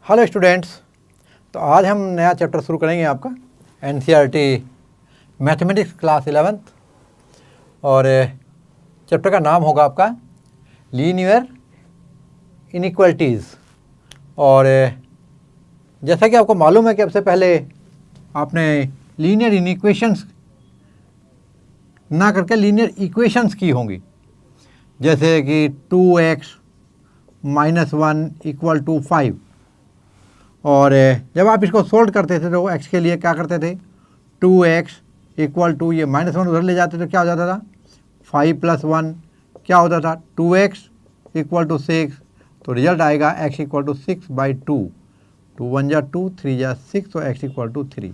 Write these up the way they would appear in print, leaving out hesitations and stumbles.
Hello students, तो आज हम नया चैप्टर शुरू करेंगे आपका एनसीईआरटी मैथमेटिक्स क्लास 11th और चैप्टर का नाम होगा आपका लीनियर इनइक्वालिटीज़। और जैसा कि आपको मालूम है कि अब से पहले आपने लीनियर इनइक्वेशंस ना करके लीनियर इक्वेशंस की होंगी, जैसे कि 2x - 1 = 5। और जब आप इसको सोल्व करते थे तो x के लिए क्या करते थे, 2x = ये -1 उधर ले जाते थे, क्या हो जाता था 5 + 1 क्या होता था 2x = 6। तो रिजल्ट आएगा x = 6/2। 2 × 1 = 2, 3 × 6, तो x = 3।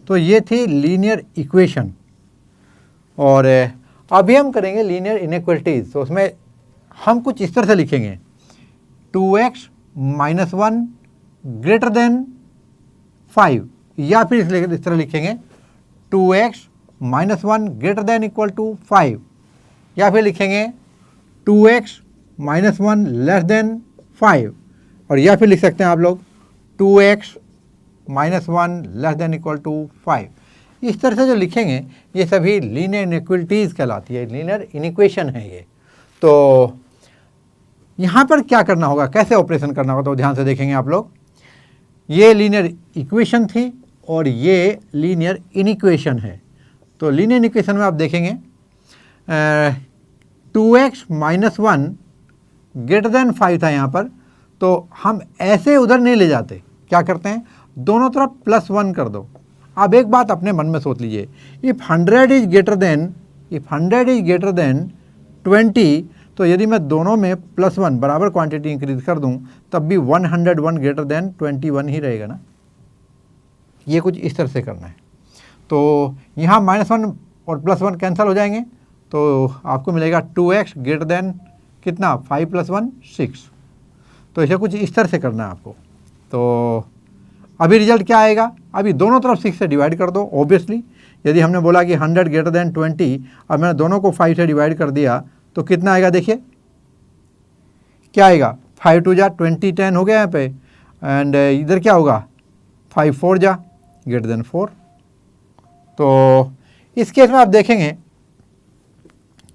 तो ये थी लीनियर इक्वेशन। और अभी हम करेंगे लीनियर इनइक्वालिटीज़। तो उसमें हम कुछ इस तरह से लिखेंगे, 2x - 1 > 5, या फिर इस तरह लिखेंगे 2x - 1 > = 5, या फिर लिखेंगे 2x - 1 < 5, और या फिर लिख सकते हैं आप लोग 2x - 1 < 5। इस तरह से जो लिखेंगे ये सभी लीनियर इनइक्वालिटीज़ कहलाती है, लीनियर इनइक्वेशन है ये। तो यहाँ पर क्या करना होगा, कैसे ऑपरेशन करना होगा, तो ध्यान से देखेंगे आप लोग। ये लीनियर इक्वेशन थी और ये लीनियर इनइक्वेशन है। तो लीनियर इक्वेशन में आप देखेंगे 2x - 1 > 5 था यहाँ पर, तो हम ऐसे उधर नहीं ले जाते, क्या करते हैं दोनों तरफ +1 कर दो। अब एक बात अपने मन में सोच लीजिए, इफ़ 100 इज ग्रेटर देन 20, तो यदि मैं दोनों में +1 बराबर क्वांटिटी इंक्रीज कर दूं तब भी 101 ग्रेटर देन 21 ही रहेगा ना। ये कुछ इस तरह से करना है। तो यहाँ -1 और +1 कैंसिल हो जाएंगे, तो आपको मिलेगा 2x < कितना 5 + 1 6। तो इसे कुछ इस तरह से करना है आपको। तो अभी रिजल्ट क्या आएगा, अभी दोनों तरफ 6 से डिवाइड कर दो। ऑब्वियसली यदि हमने बोला कि 100 ग्रेटर देन 20, अब मैंने दोनों को 5 से डिवाइड कर दिया तो कितना आएगा, देखिए क्या आएगा, 5 × 2 = 20, 10 हो गया यहाँ पे। एंड इधर क्या होगा 5 × 4 > 4। तो इस केस में आप देखेंगे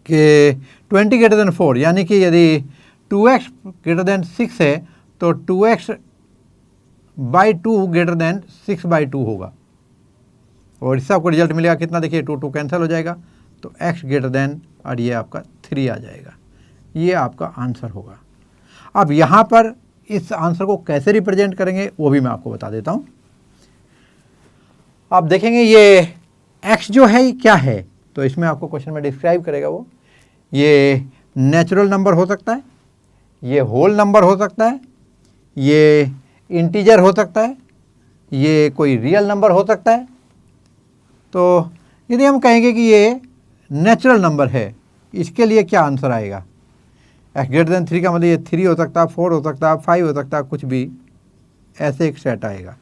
कि 20 ग्रेटर देन 4, यानी कि यदि 2x > 6 है तो 2x/2 ग्रेटर देन 6/2 होगा। और इससे आपको रिजल्ट मिलेगा कितना, देखिए 2 कैंसिल हो जाएगा, तो x ग्रेटर देन, और ये आपका 3 आ जाएगा। ये आपका आंसर होगा। अब यहाँ पर इस आंसर को कैसे रिप्रेजेंट करेंगे वो भी मैं आपको बता देता हूँ। आप देखेंगे ये x जो है ये क्या है, तो इसमें आपको क्वेश्चन में डिस्क्राइब करेगा वो। ये नेचुरल नंबर हो सकता है, ये होल नंबर हो सकता है, ये इंटीजर हो सकता है, ये कोई रियल नंबर हो सकता है। तो यदि हम कहेंगे कि ये नेचुरल नंबर है, इसके लिए क्या आंसर आएगा, x > 3 का मतलब ये 3 हो सकता है, 4 हो सकता है, 5 हो सकता है, कुछ भी ऐसे एक सेट आएगा।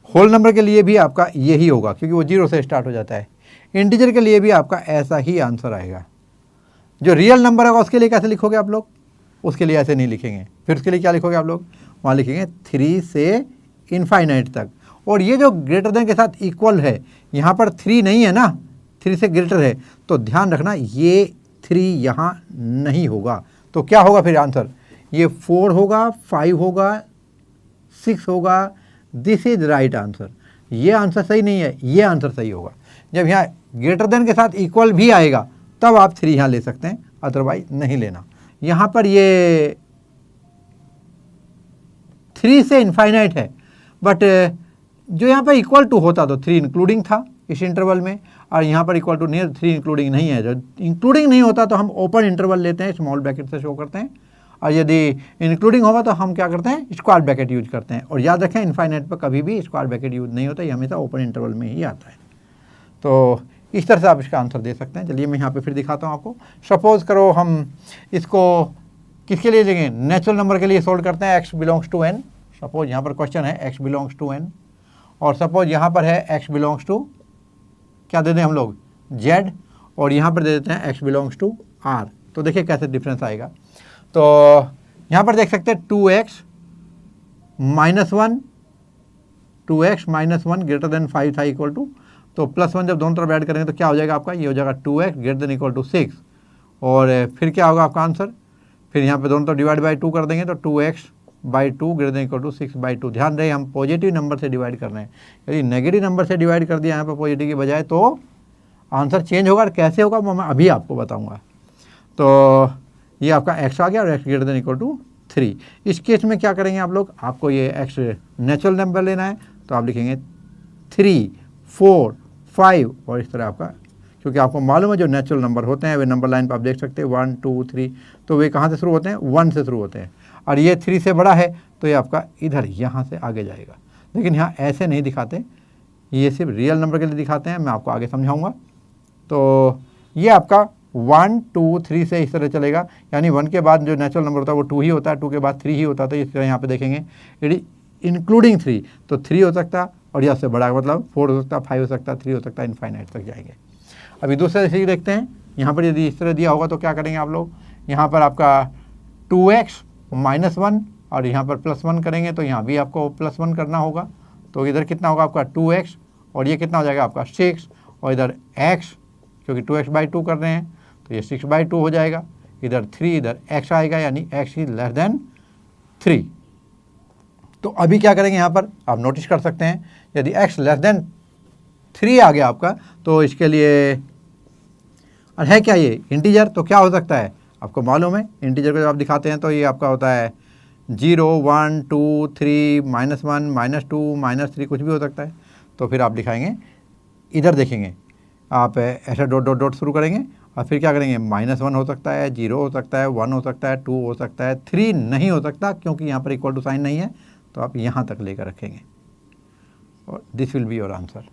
होल नंबर के लिए भी आपका यही होगा क्योंकि वो 0 से स्टार्ट हो जाता है। इंटीजर के लिए भी आपका ऐसा ही आंसर आएगा। जो रियल नंबर होगा उसके लिए कैसे लिखोगे आप लोग, उसके लिए ऐसे नहीं लिखेंगे। फिर उसके लिए क्या लिखोगे आप लोग, वहाँ लिखेंगे 3 से इनफाइनाइट तक। और ये जो ग्रेटर देन के साथ इक्वल है, यहाँ पर 3 नहीं है ना, 3 से ग्रेटर है, तो ध्यान रखना ये 3 यहाँ नहीं होगा। तो क्या होगा फिर आंसर, ये 4 होगा, 5 होगा, 6 होगा। This is right answer. ये आंसर सही नहीं है, ये आंसर सही होगा। जब यहाँ ग्रेटर देन के साथ इक्वल भी आएगा तब आप 3 यहाँ ले सकते हैं, अदरवाइज नहीं लेना। यहाँ पर ये 3 से इनफाइनाइट है, बट जो यहाँ पर इक्वल टू होता तो 3 इंक्लूडिंग था इस इंटरवल में, और यहाँ पर इक्वल टू नहीं है, 3 इंक्लूडिंग नहीं है। जब इंक्लूडिंग नहीं होता तो हम ओपन इंटरवल लेते हैं, स्मॉल ब्रैकेट से शो करते हैं, और यदि इंक्लूडिंग होगा तो हम क्या करते हैं, स्क्वायर ब्रैकेट यूज करते हैं। और याद रखें इनफाइनाइट पर कभी भी स्क्वायर ब्रैकेट यूज नहीं होता, ये हमेशा ओपन इंटरवल में ही आता है। तो इस तरह से आप इसका आंसर दे सकते हैं। चलिए मैं यहाँ पे फिर दिखाता हूँ आपको। सपोज करो हम इसको किसके लिए लेंगे, नेचुरल नंबर के लिए सोल्व करते हैं, x belongs to n। Suppose यहाँ पर क्वेश्चन है x बिलोंग्स टू n, और सपोज यहाँ पर है x बिलोंग्स टू क्या दे दें हम लोग z, और यहाँ पर दे देते हैं x बिलोंग्स टू r। तो देखिए कैसे डिफरेंस आएगा। तो यहाँ पर देख सकते हैं 2x -1 2x -1 ग्रेटर देन 5 था इक्वल टू, तो +1 जब दोनों तरफ ऐड करेंगे तो क्या हो जाएगा आपका, ये हो जाएगा 2x greater than equal to 6। और फिर क्या होगा आपका आंसर, फिर यहाँ पे दोनों तरफ डिवाइड बाई 2 कर देंगे तो 2x/2 greater than equal to 6/2। ध्यान रहे हम पॉजिटिव नंबर से डिवाइड कर रहे हैं, यदि नेगेटिव नंबर से डिवाइड कर दिया यहाँ पर पॉजिटिव की बजाय तो आंसर चेंज होगा। और कैसे होगा वो मैं अभी आपको बताऊँगा। तो ये आपका x आ गया और x greater than equal to 3। इस केस में क्या करेंगे आप लोग, आपको ये x नेचुरल नंबर लेना है तो आप लिखेंगे 3 4 5 और इस तरह आपका, क्योंकि आपको मालूम है जो नेचुरल नंबर होते हैं वे नंबर लाइन पर आप देख सकते हैं 1 2 3, तो वे कहाँ से शुरू होते हैं, 1 से शुरू होते हैं। और ये 3 से बड़ा है तो ये आपका इधर यहाँ से आगे जाएगा, लेकिन यहाँ ऐसे नहीं दिखाते, ये सिर्फ रियल नंबर के लिए दिखाते हैं, मैं आपको आगे समझाऊँगा। तो ये आपका 1 2 3 से इस तरह चलेगा, यानी 1 के बाद जो नेचुरल नंबर होता है वो 2 ही होता है, 2 के बाद 3 ही होता है। तो इस तरह यहाँ पे देखेंगे यदि इंक्लूडिंग 3 तो 3 हो सकता है, और यहाँ से बड़ा मतलब 4 हो सकता है, 5 हो सकता है, 3 हो सकता है, इनफाइनाइट तक जाएंगे। अभी दूसरा चीज़ देखते हैं, यहाँ पर यदि इस तरह दिया होगा तो क्या करेंगे आप लोग, यहाँ पर आपका 2x -1 और यहाँ पर +1 करेंगे तो यहाँ भी आपको +1 करना होगा। तो इधर कितना होगा आपका 2x और ये कितना हो जाएगा आपका 6, और इधर x क्योंकि 2x/2 कर रहे हैं तो ये 6/2 हो जाएगा। इधर 3 इधर x आएगा, यानी x इज लेस देन 3। तो अभी क्या करेंगे यहाँ पर आप नोटिस कर सकते हैं, यदि x लेस देन 3 आ गया आपका तो इसके लिए, और है क्या ये इंटीजर, तो क्या हो सकता है आपको मालूम है, इंटीजर को जब आप दिखाते हैं तो ये आपका होता है 0 1 2 3 -1 -2 -3 कुछ भी हो सकता है। तो फिर आप दिखाएंगे, इधर देखेंगे आप ऐसा डॉट डॉट डॉट शुरू करेंगे और फिर क्या करेंगे, -1 हो सकता है, 0 हो सकता है, 1 हो सकता है, 2 हो सकता है, 3 नहीं हो सकता क्योंकि यहाँ पर इक्वल टू साइन नहीं है, तो आप यहाँ तक लेकर रखेंगे और this will be your answer.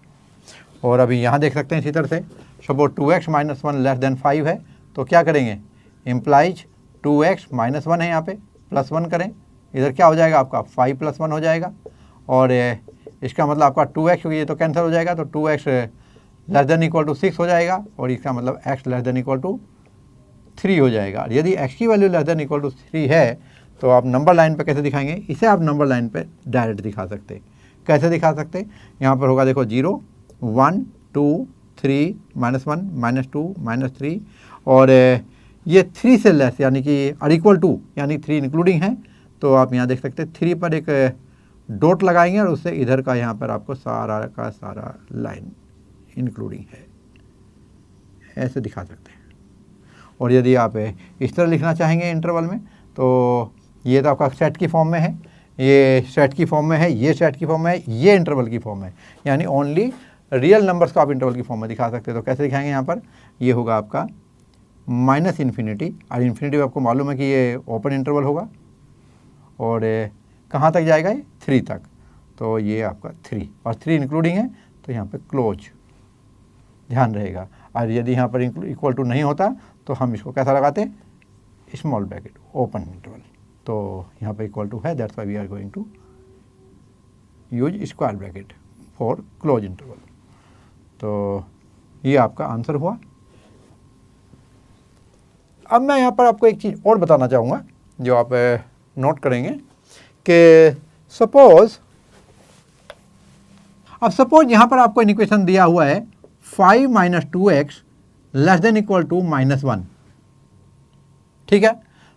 और अभी यहाँ देख सकते हैं इसी तरह से, सपोज 2x -1 लेस देन 5 है तो क्या करेंगे, इम्प्लाइज 2x -1 है यहाँ पे, +1 करें, इधर क्या हो जाएगा आपका 5 + 1 हो जाएगा। और इसका मतलब आपका 2x, क्योंकि ये तो कैंसिल हो जाएगा, तो 2x less than equal to 6 हो जाएगा, और इसका मतलब x less than equal to 3 हो जाएगा। यदि x की value less than equal to 3 है तो आप नंबर लाइन पे कैसे दिखाएंगे, इसे आप नंबर लाइन पे डायरेक्ट दिखा सकते हैं। कैसे दिखा सकते हैं, यहाँ पर होगा देखो 0 1 2 3 -1 -2 -3, और ये 3 से लेस यानी कि और इक्वल टू यानी 3 इंक्लूडिंग है, तो आप यहाँ देख सकते हैं 3 पर एक डॉट लगाएंगे और उससे इधर का यहाँ पर आपको सारा का सारा लाइन इंक्लूडिंग है, ऐसे दिखा सकते हैं। और यदि आप इस तरह लिखना चाहेंगे इंटरवल में, तो ये तो आपका सेट की फॉर्म में है, ये सेट की फॉर्म में है, ये सेट की फॉर्म में है, ये इंटरवल की फॉर्म में, यानी ओनली रियल नंबर्स को आप इंटरवल की फॉर्म में दिखा सकते हैं। तो कैसे दिखाएंगे, यहाँ पर ये होगा आपका -∞, और इन्फिनिटी आपको मालूम है कि ये ओपन इंटरवल होगा, और कहाँ तक जाएगा ये 3 तक, तो ये आपका 3 और 3 इंक्लूडिंग है, तो यहाँ पे क्लोज ध्यान रहेगा। और यदि यहाँ पर इक्वल टू नहीं होता तो हम इसको कैसा लगाते हैं, स्मॉल ब्रैकेट ओपन इंटरवल, तो यहाँ पे इक्वल टू है, that's why we are going to use square bracket for close interval. तो ये आपका आंसर हुआ। अब मैं यहाँ पर आपको एक चीज़ और बताना चाहूँगा जो आप नोट करेंगे कि सपोज यहाँ पर आपको इक्वेशन दिया हुआ है 5 - 2x less than equal to -1, ठीक है।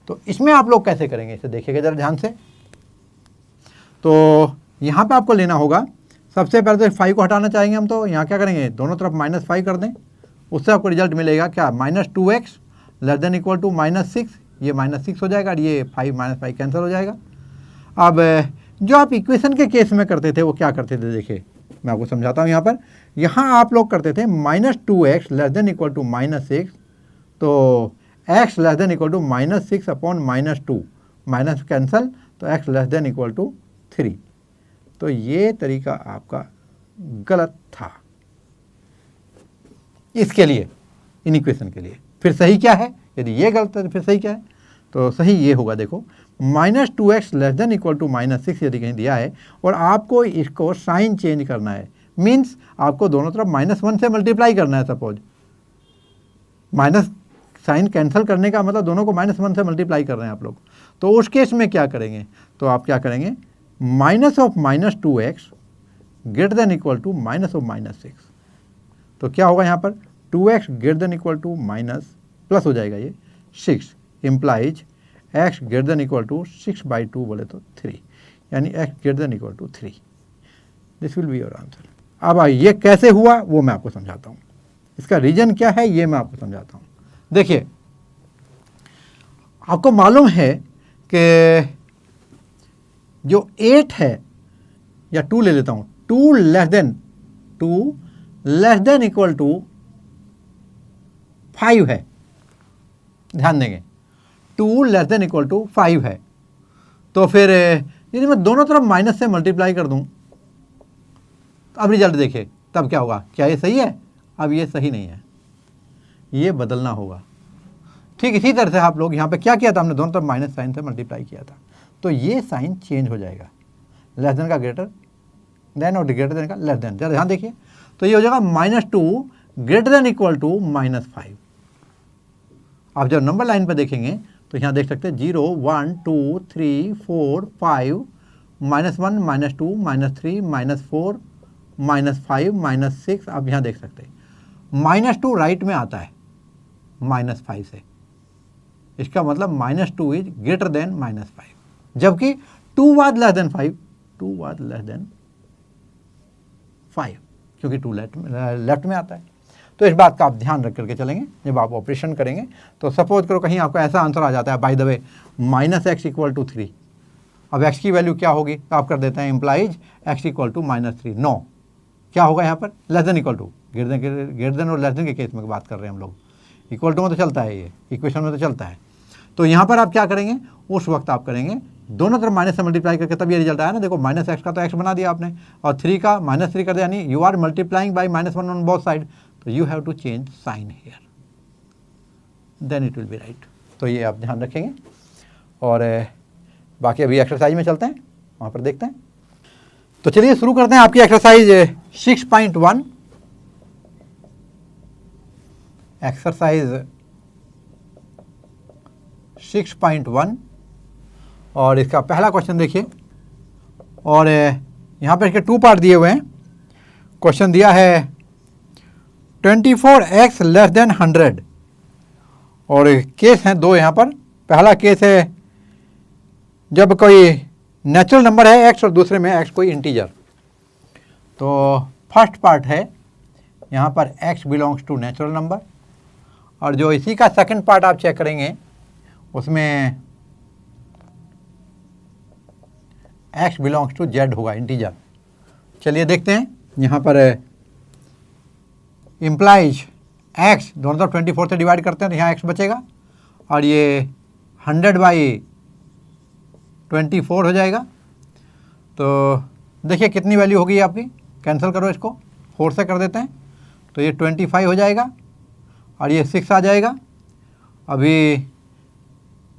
तो इसमें आप लोग कैसे करेंगे, इसे देखिएगा जरा ध्यान से। तो यहाँ पे आपको लेना होगा, सबसे पहले तो 5 को हटाना चाहेंगे हम, तो यहाँ क्या करेंगे, दोनों तरफ -5 कर दें, उससे आपको रिजल्ट मिलेगा क्या, -2x less than equal to -6, ये -6 हो जाएगा, और ये 5 -5 कैंसिल हो जाएगा। अब जो आप इक्वेशन के केस में करते थे वो क्या करते थे, देखिए मैं आपको समझाता हूँ। यहाँ पर आप लोग करते थे -2x less than equal to -6, तो x less than equal to -6 upon -2, minus cancel, तो x less than equal to 3। तो ये तरीका आपका गलत था इसके लिए, इन इक्वेशन के लिए। फिर सही क्या है, यदि ये गलत है तो फिर सही क्या है, तो सही ये होगा, देखो -2x less than equal to -6 यदि कहीं दिया है और आपको इसको साइन चेंज करना है, मीन्स आपको दोनों तरफ -1 से मल्टीप्लाई करना है। सपोज माइनस साइन कैंसिल करने का मतलब दोनों को -1 से मल्टीप्लाई कर रहे हैं आप लोग, तो उस केस में क्या करेंगे, तो आप क्या करेंगे, minus of minus 2x greater than equal to minus of minus 6। तो क्या होगा यहाँ पर 2x greater than equal to minus plus हो जाएगा ये 6 implies x greater than equal to 6/2 बोले तो 3, यानी x greater than equal to 3। This will be your answer. अब ये कैसे हुआ वो मैं आपको समझाता हूँ, इसका रीजन क्या है ये मैं आपको समझाता हूँ। देखिए, आपको मालूम है कि जो 8 है, या 2 ले लेता हूँ, 2 लेस देन इक्वल टू 5 है। ध्यान देंगे 2 लेस देन इक्वल टू 5 है। तो फिर यदि मैं दोनों तरफ माइनस से मल्टीप्लाई कर दूं, तो अब रिजल्ट देखिए तब क्या होगा। क्या ये सही है? अब ये सही नहीं है, ये बदलना होगा। ठीक इसी तरह से आप लोग यहाँ पे क्या किया था, हमने दोनों तरफ माइनस साइन से मल्टीप्लाई किया था, तो ये साइन चेंज हो जाएगा। लेस देन का ग्रेटर देन और ग्रेटर देन का लेस देन। जरा ध्यान देखिए, तो ये हो जाएगा -2 ग्रेटर देन इक्वल टू -5। आप जब नंबर लाइन पर देखेंगे तो यहाँ देख सकते हैं 0 1 2 3 4 5 -1 -2 -3 -4 -5 -6। आप यहाँ देख सकते हैं -2 राइट में आता है -5 से, इसका मतलब -2 इज ग्रेटर देन -5, जबकि 2 was less than 5, 2 was less than 5, क्योंकि 2 लेफ्ट में आता है। तो इस बात का आप ध्यान रख करके चलेंगे जब आप ऑपरेशन करेंगे। तो सपोज करो कहीं आपको ऐसा आंसर आ जाता है, by the way -x equal to 3। अब x की वैल्यू क्या होगी, तो आप कर देते हैं implies x equal to -3। No, क्या होगा यहाँ पर less than equal to, greater than और लेस देन के केस में बात कर रहे हैं हम लोग। इक्वल टू में तो चलता है, ये इक्वेशन में तो चलता है। तो यहाँ पर आप क्या करेंगे, उस वक्त आप करेंगे दोनों तरफ माइनस से मल्टीप्लाई करके, तब ये रिजल्ट आया ना। देखो -x का तो x बना दिया आपने, और 3 का -3 कर दिया, यानी you are multiplying by -1 on both side. तो you have to change sign here, then it will be right. तो ये आप ध्यान रखेंगे। और बाकी अभी एक्सरसाइज में चलते हैं, वहाँ पर देखते हैं। तो चलिए शुरू करते हैं आपकी एक्सरसाइज 6.1। एक्सरसाइज 6.1 और इसका पहला क्वेश्चन देखिए। और यहाँ पर इसके 2 पार्ट दिए हुए हैं। क्वेश्चन दिया है 24x लेस देन 100, और केस हैं 2 यहाँ पर। पहला केस है जब कोई नेचुरल नंबर है x और दूसरे में x कोई इंटीजर। तो फर्स्ट पार्ट है यहाँ पर x belongs to natural number, और जो इसी का सेकंड पार्ट आप चेक करेंगे उसमें x बिलोंग्स टू z होगा, इंटीजर। चलिए देखते हैं। यहाँ पर इम्प्लाइज x दोनों तरफ 24 से डिवाइड करते हैं तो यहाँ x बचेगा, और ये 100/24 हो जाएगा। तो देखिए कितनी वैल्यू होगी आपकी, कैंसिल करो इसको, 4 से कर देते हैं तो ये 25 हो जाएगा, और ये 6 आ जाएगा। अभी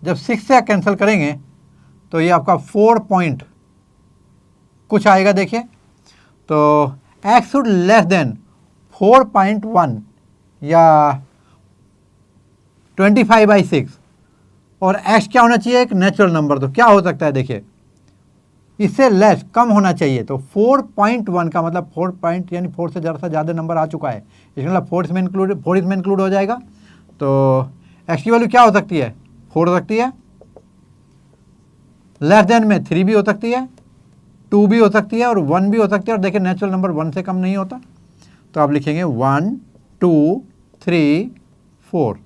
जब 6 से कैंसिल करेंगे तो ये आपका 4 पॉइंट कुछ आएगा। देखिए, तो x शुड लेस देन 4.1 या 25/6, और x क्या होना चाहिए, एक नेचुरल नंबर। तो क्या हो सकता है, देखिए इससे लेस कम होना चाहिए। तो 4.1 का मतलब 4 पॉइंट यानी 4 से ज़रा सा ज़्यादा नंबर आ चुका है, इसका मतलब 4 इसमें इंक्लूड हो जाएगा। तो x की वैल्यू क्या हो सकती है, 4 हो सकती है, लेस देन में 3 भी हो सकती है, 2 भी हो सकती है, और 1 भी हो सकती है। और देखिए नेचुरल नंबर 1 से कम नहीं होता, तो आप लिखेंगे 1 2 3 4।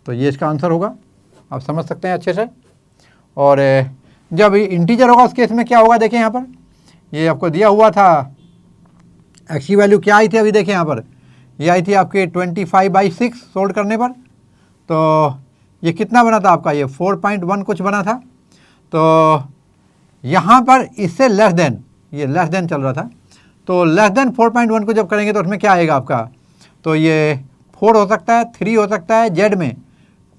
तो ये इसका आंसर होगा, आप समझ सकते हैं अच्छे से। और जब इंटीजर होगा उस केस में क्या होगा, देखिए यहाँ पर ये आपको दिया हुआ था, x की वैल्यू क्या आई थी, अभी देखिए यहाँ पर ये आई थी आपके 25/6 सोल्व करने पर। तो ये कितना बना था आपका, ये 4.1 कुछ बना था। तो यहाँ पर इससे लेस देन, ये लेस देन चल रहा था, तो लेस देन 4.1 को जब करेंगे तो उसमें क्या आएगा आपका, तो ये 4 हो सकता है, 3 हो सकता है, z में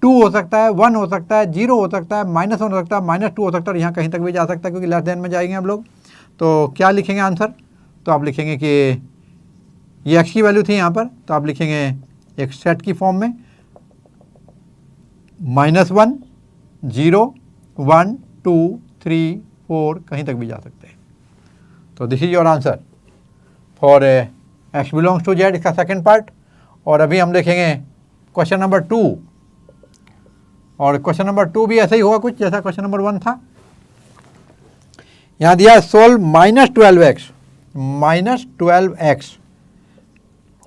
2 हो सकता है, 1 हो सकता है, 0 हो सकता है, -1 हो सकता है, -2 हो सकता है, और यहाँ कहीं तक भी जा सकता है क्योंकि लेस देन में जाएंगे हम लोग। तो क्या लिखेंगे आंसर, तो आप लिखेंगे कि ये x की वैल्यू थी यहाँ पर, तो आप लिखेंगे एक सेट की फॉर्म में -1 0 1 2 3 4 कहीं तक भी जा सकते हैं। तो this is your answer for x belongs to z, इसका सेकेंड पार्ट। और अभी हम देखेंगे क्वेश्चन नंबर 2, और क्वेश्चन नंबर 2 भी ऐसा ही होगा कुछ जैसा क्वेश्चन नंबर 1 था। यहाँ दिया है सोल्व -12x,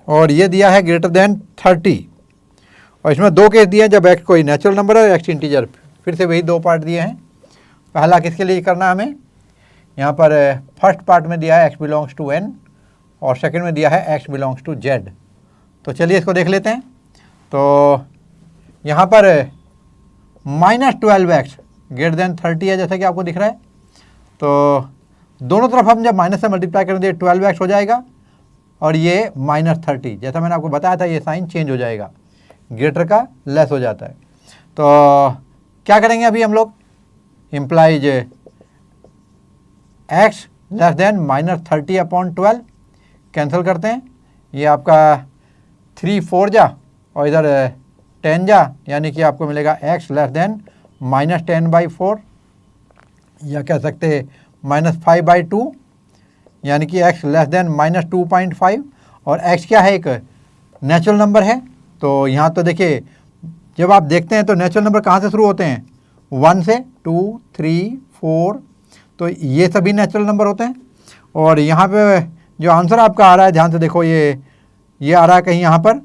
और ये दिया है ग्रेटर देन 30, और इसमें दो केस दिए हैं जब x कोई नेचुरल नंबर है और x इंटीजर। फिर से वही दो पार्ट दिए हैं। पहला किसके लिए करना है हमें, यहाँ पर फर्स्ट पार्ट में दिया है x बिलोंग्स टू n, और सेकंड में दिया है x बिलोंग्स टू z। तो चलिए इसको देख लेते हैं। तो यहाँ पर -12x ग्रेटर देन 30 है, जैसा कि आपको दिख रहा है। तो दोनों तरफ हम जब माइनस से मल्टीप्लाई करेंगे 12x हो जाएगा, और ये -30, जैसा मैंने आपको बताया था ये साइन चेंज हो जाएगा, ग्रेटर का लेस हो जाता है। तो क्या करेंगे अभी हम लोग, implies x less then -30/12 cancel करते हैं। ये आपका 3 4 जा और इधर 10 जा, यानी कि आपको मिलेगा x लेस देन -10/4, या कह सकते हैं -5/2, यानी कि x लेस देन -2.5। और x क्या है, एक नेचुरल नंबर है। तो यहाँ तो देखिए जब आप देखते हैं तो नेचुरल नंबर कहाँ से शुरू होते हैं, 1 से, 2 3 4, तो ये सभी नेचुरल नंबर होते हैं। और यहाँ पे जो आंसर आपका आ रहा है, ध्यान से देखो, ये आ रहा है कहीं यहाँ पर।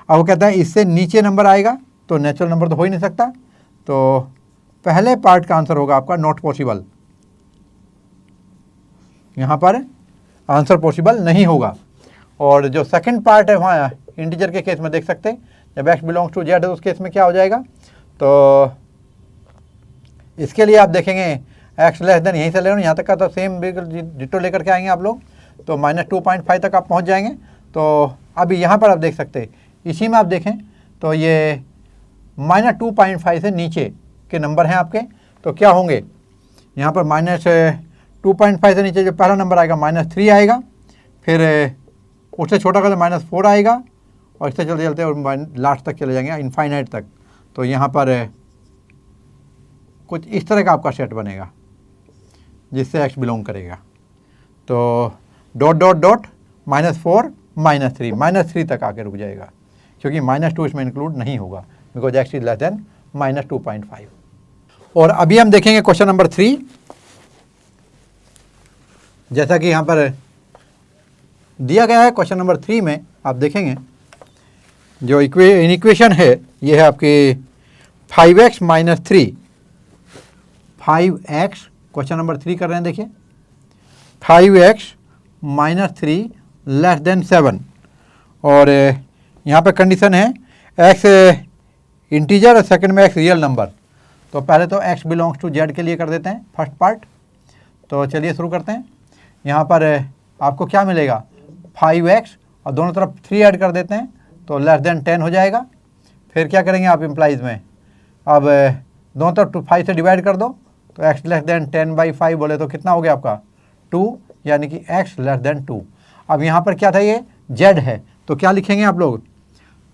अब वो कहता है इससे नीचे नंबर आएगा, तो नेचुरल नंबर तो हो ही नहीं सकता। तो पहले पार्ट का आंसर होगा आपका नॉट पॉसिबल, यहाँ पर आंसर पॉसिबल नहीं होगा। और जो सेकंड पार्ट है वहाँ इंटीजर के केस में देख सकते हैं, जब x बिलोंग्स टू z है उस केस में क्या हो जाएगा। तो इसके लिए आप देखेंगे x लेस देन, यहीं से ले रहे हो, यहाँ तक का तो सेम डिटो लेकर के आएंगे आप लोग, तो -2.5 तक आप पहुँच जाएंगे। तो अभी यहाँ पर आप देख सकते हैं, इसी में आप देखें तो ये -2.5 से नीचे के नंबर हैं आपके, तो क्या होंगे, यहाँ पर -2.5 से नीचे जो पहला नंबर आएगा -3 आएगा, फिर उससे छोटा का तो -4 आएगा, और इससे चलते चलते और लास्ट तक चले जाएंगे, इनफाइनाइट तक। तो यहाँ पर कुछ इस तरह का आपका सेट बनेगा जिससे x बिलोंग करेगा। तो डॉट डॉट डॉट -4 -3 तक आके रुक जाएगा, क्योंकि -2 इसमें इंक्लूड नहीं होगा, because x is less then -2.5। और अभी हम देखेंगे क्वेश्चन नंबर 3। जैसा कि यहाँ पर दिया गया है क्वेश्चन नंबर 3 में, आप देखेंगे जो इक्वेशन है ये है आपकी 5x - 3, 5x, क्वेश्चन नंबर 3 कर रहे हैं, देखिए 5x - 3 लेस देन 7, और यहाँ पे कंडीशन है x इंटीजर और सेकंड में x रियल नंबर। तो पहले तो x बिलोंग्स टू z के लिए कर देते हैं फर्स्ट पार्ट। तो चलिए शुरू करते हैं। यहाँ पर आपको क्या मिलेगा, 5x और दोनों तरफ 3 ऐड कर देते हैं, तो लेस देन 10 हो जाएगा। फिर क्या करेंगे आप इम्प्लाइज में, अब दोनों तरफ 5 से डिवाइड कर दो, तो x लेस देन 10/5 बोले तो कितना हो गया आपका 2, यानी कि x लेस देन 2। अब यहाँ पर क्या था, ये z है, तो क्या लिखेंगे आप लोग,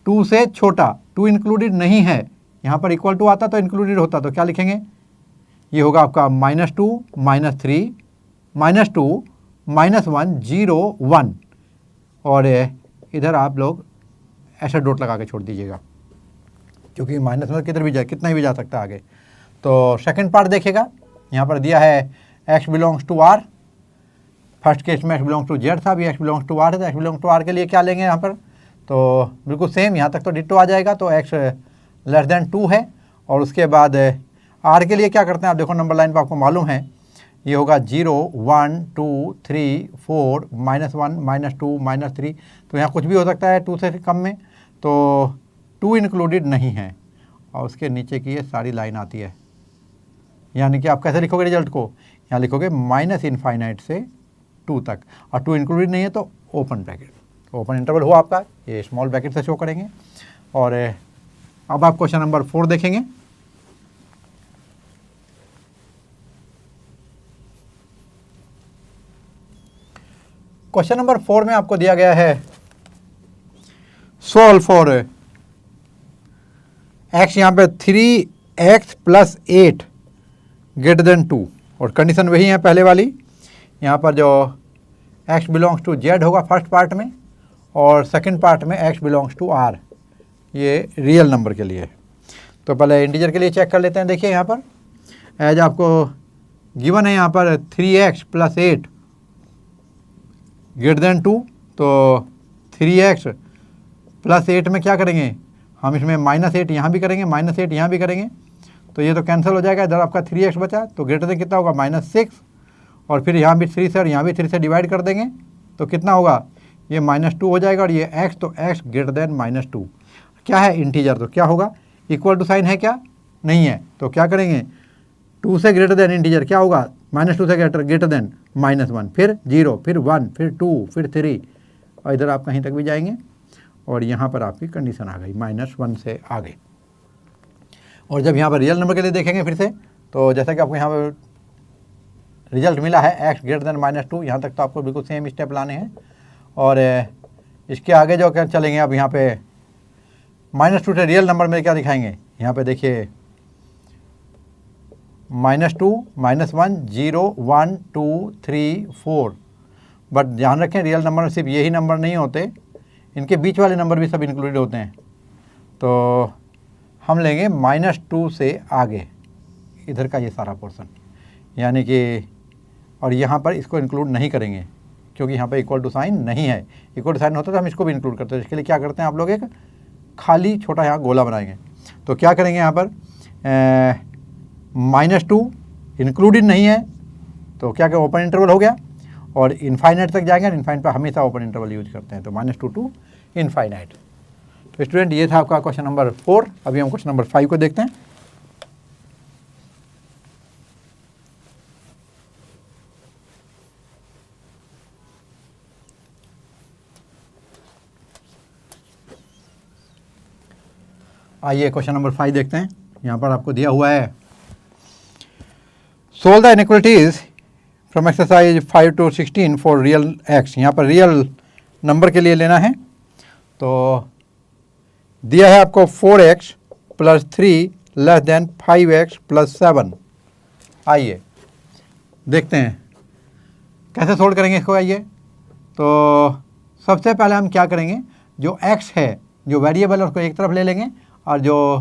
2 से छोटा, 2 इंक्लूडेड नहीं है, यहाँ पर इक्वल टू आता तो इंक्लूडेड होता, तो क्या लिखेंगे, ये होगा आपका -2 -3 -2 -1 0 1, और इधर आप लोग ऐसा डॉट लगा के छोड़ दीजिएगा, क्योंकि माइनस में किधर भी जाए, कितना ही भी जा सकता है आगे। तो सेकंड पार्ट देखेगा, यहाँ पर दिया है x belongs to r, first case में x बिलोंग्स टू z था, अभी x बिलोंग्स टू r है, तो x बिलोंग्स टू r के लिए क्या लेंगे यहाँ पर, तो बिल्कुल सेम, यहाँ तक तो डिट्टो आ जाएगा। तो x लेस देन 2 है, और उसके बाद r के लिए क्या करते हैं आप देखो, नंबर लाइन पर आपको मालूम है, ये होगा 0 1 2 3 4 -1 -2 -3, तो यहाँ कुछ भी हो सकता है 2 से कम में, तो 2 इंक्लूडेड नहीं है, और उसके नीचे की ये सारी लाइन आती है। यानी कि आप कैसे लिखोगे रिजल्ट को, यहाँ लिखोगे -इनफाइनाइट से 2 तक, और 2 इंक्लूडेड नहीं है तो ओपन ब्रैकेट, ओपन इंटरवल हुआ आपका, ये स्मॉल ब्रैकेट से शो करेंगे। और अब आप क्वेश्चन नंबर 4 देखेंगे। क्वेश्चन नंबर 4 में आपको दिया गया है सॉल्व फॉर x, यहाँ पे 3x + 8 ग्रेटर देन 2, और कंडीशन वही है पहले वाली। यहाँ पर जो x बिलोंग्स टू z होगा फर्स्ट पार्ट में, और सेकंड पार्ट में x बिलोंग्स टू r, ये रियल नंबर के लिए। तो पहले इंटीजर के लिए चेक कर लेते हैं। देखिए यहाँ पर एज आपको गिवन है यहाँ पर 3x + 8 > 2, तो 3x + 8 में क्या करेंगे हम, इसमें -8 यहाँ भी करेंगे, -8 यहाँ भी करेंगे, तो ये तो कैंसिल हो जाएगा। इधर आपका 3x बचा, तो ग्रेटर देन कितना होगा -6, और फिर यहाँ भी 3 से और यहाँ भी 3 से डिवाइड कर देंगे, तो कितना होगा, ये -2 हो जाएगा। और ये x, तो x > -2 क्या है, इंटीजर, तो क्या होगा, इक्वल टू साइन है क्या, नहीं है, तो क्या करेंगे 2 से ग्रेटर देन इंटीजर क्या होगा, -2 से ग्रेटर देन -1, फिर 0, फिर 1, फिर 2, फिर 3, और इधर आप कहीं तक भी जाएंगे, और यहाँ पर आपकी कंडीशन आ गई -1 से आगे। और जब यहाँ पर रियल नंबर के लिए देखेंगे फिर से, तो जैसा कि आपको यहाँ पर रिजल्ट मिला है x > -2, यहाँ तक तो आपको बिल्कुल सेम स्टेप लाने हैं। और इसके आगे जो क्या चलेंगे, अब यहाँ पे -2 से रियल नंबर में क्या दिखाएंगे, यहाँ पे देखिए -2, -1, 0, 1, 2, 3, 4। बट ध्यान रखें रियल नंबर में सिर्फ यही नंबर नहीं होते, इनके बीच वाले नंबर भी सब इंक्लूडेड होते हैं। तो हम लेंगे -2 से आगे इधर का ये सारा पोर्शन, यानी कि, और यहाँ पर इसको इंक्लूड नहीं करेंगे क्योंकि यहाँ पर इक्वल टू साइन नहीं है। इक्वल टू साइन होता तो हम इसको भी इंक्लूड करते हैं। इसके लिए क्या करते हैं आप लोग, एक खाली छोटा यहाँ गोला बनाएंगे। तो क्या करेंगे यहाँ पर -2 इंक्लूडेड नहीं है, तो क्या ओपन इंटरवल हो गया, और इनफाइनाइट तक जाएंगे। इनफाइनाइट पर हमेशा ओपन इंटरवल यूज करते हैं, तो -2 टू इनफाइनाइट। तो स्टूडेंट ये था आपका क्वेश्चन नंबर 4। अभी हम क्वेश्चन नंबर 5 को देखते हैं। आइए क्वेश्चन नंबर 5 देखते हैं। यहाँ पर आपको दिया हुआ है, solve the inequalities from exercise 5 to 16 for real x। यहाँ पर रियल नंबर के लिए लेना है। तो दिया है आपको 4x + 3 < 5x + 7। आइए देखते हैं कैसे सोल्व करेंगे इसको। आइए, तो सबसे पहले हम क्या करेंगे, जो x है, जो वेरिएबल है, उसको एक तरफ ले लेंगे, और जो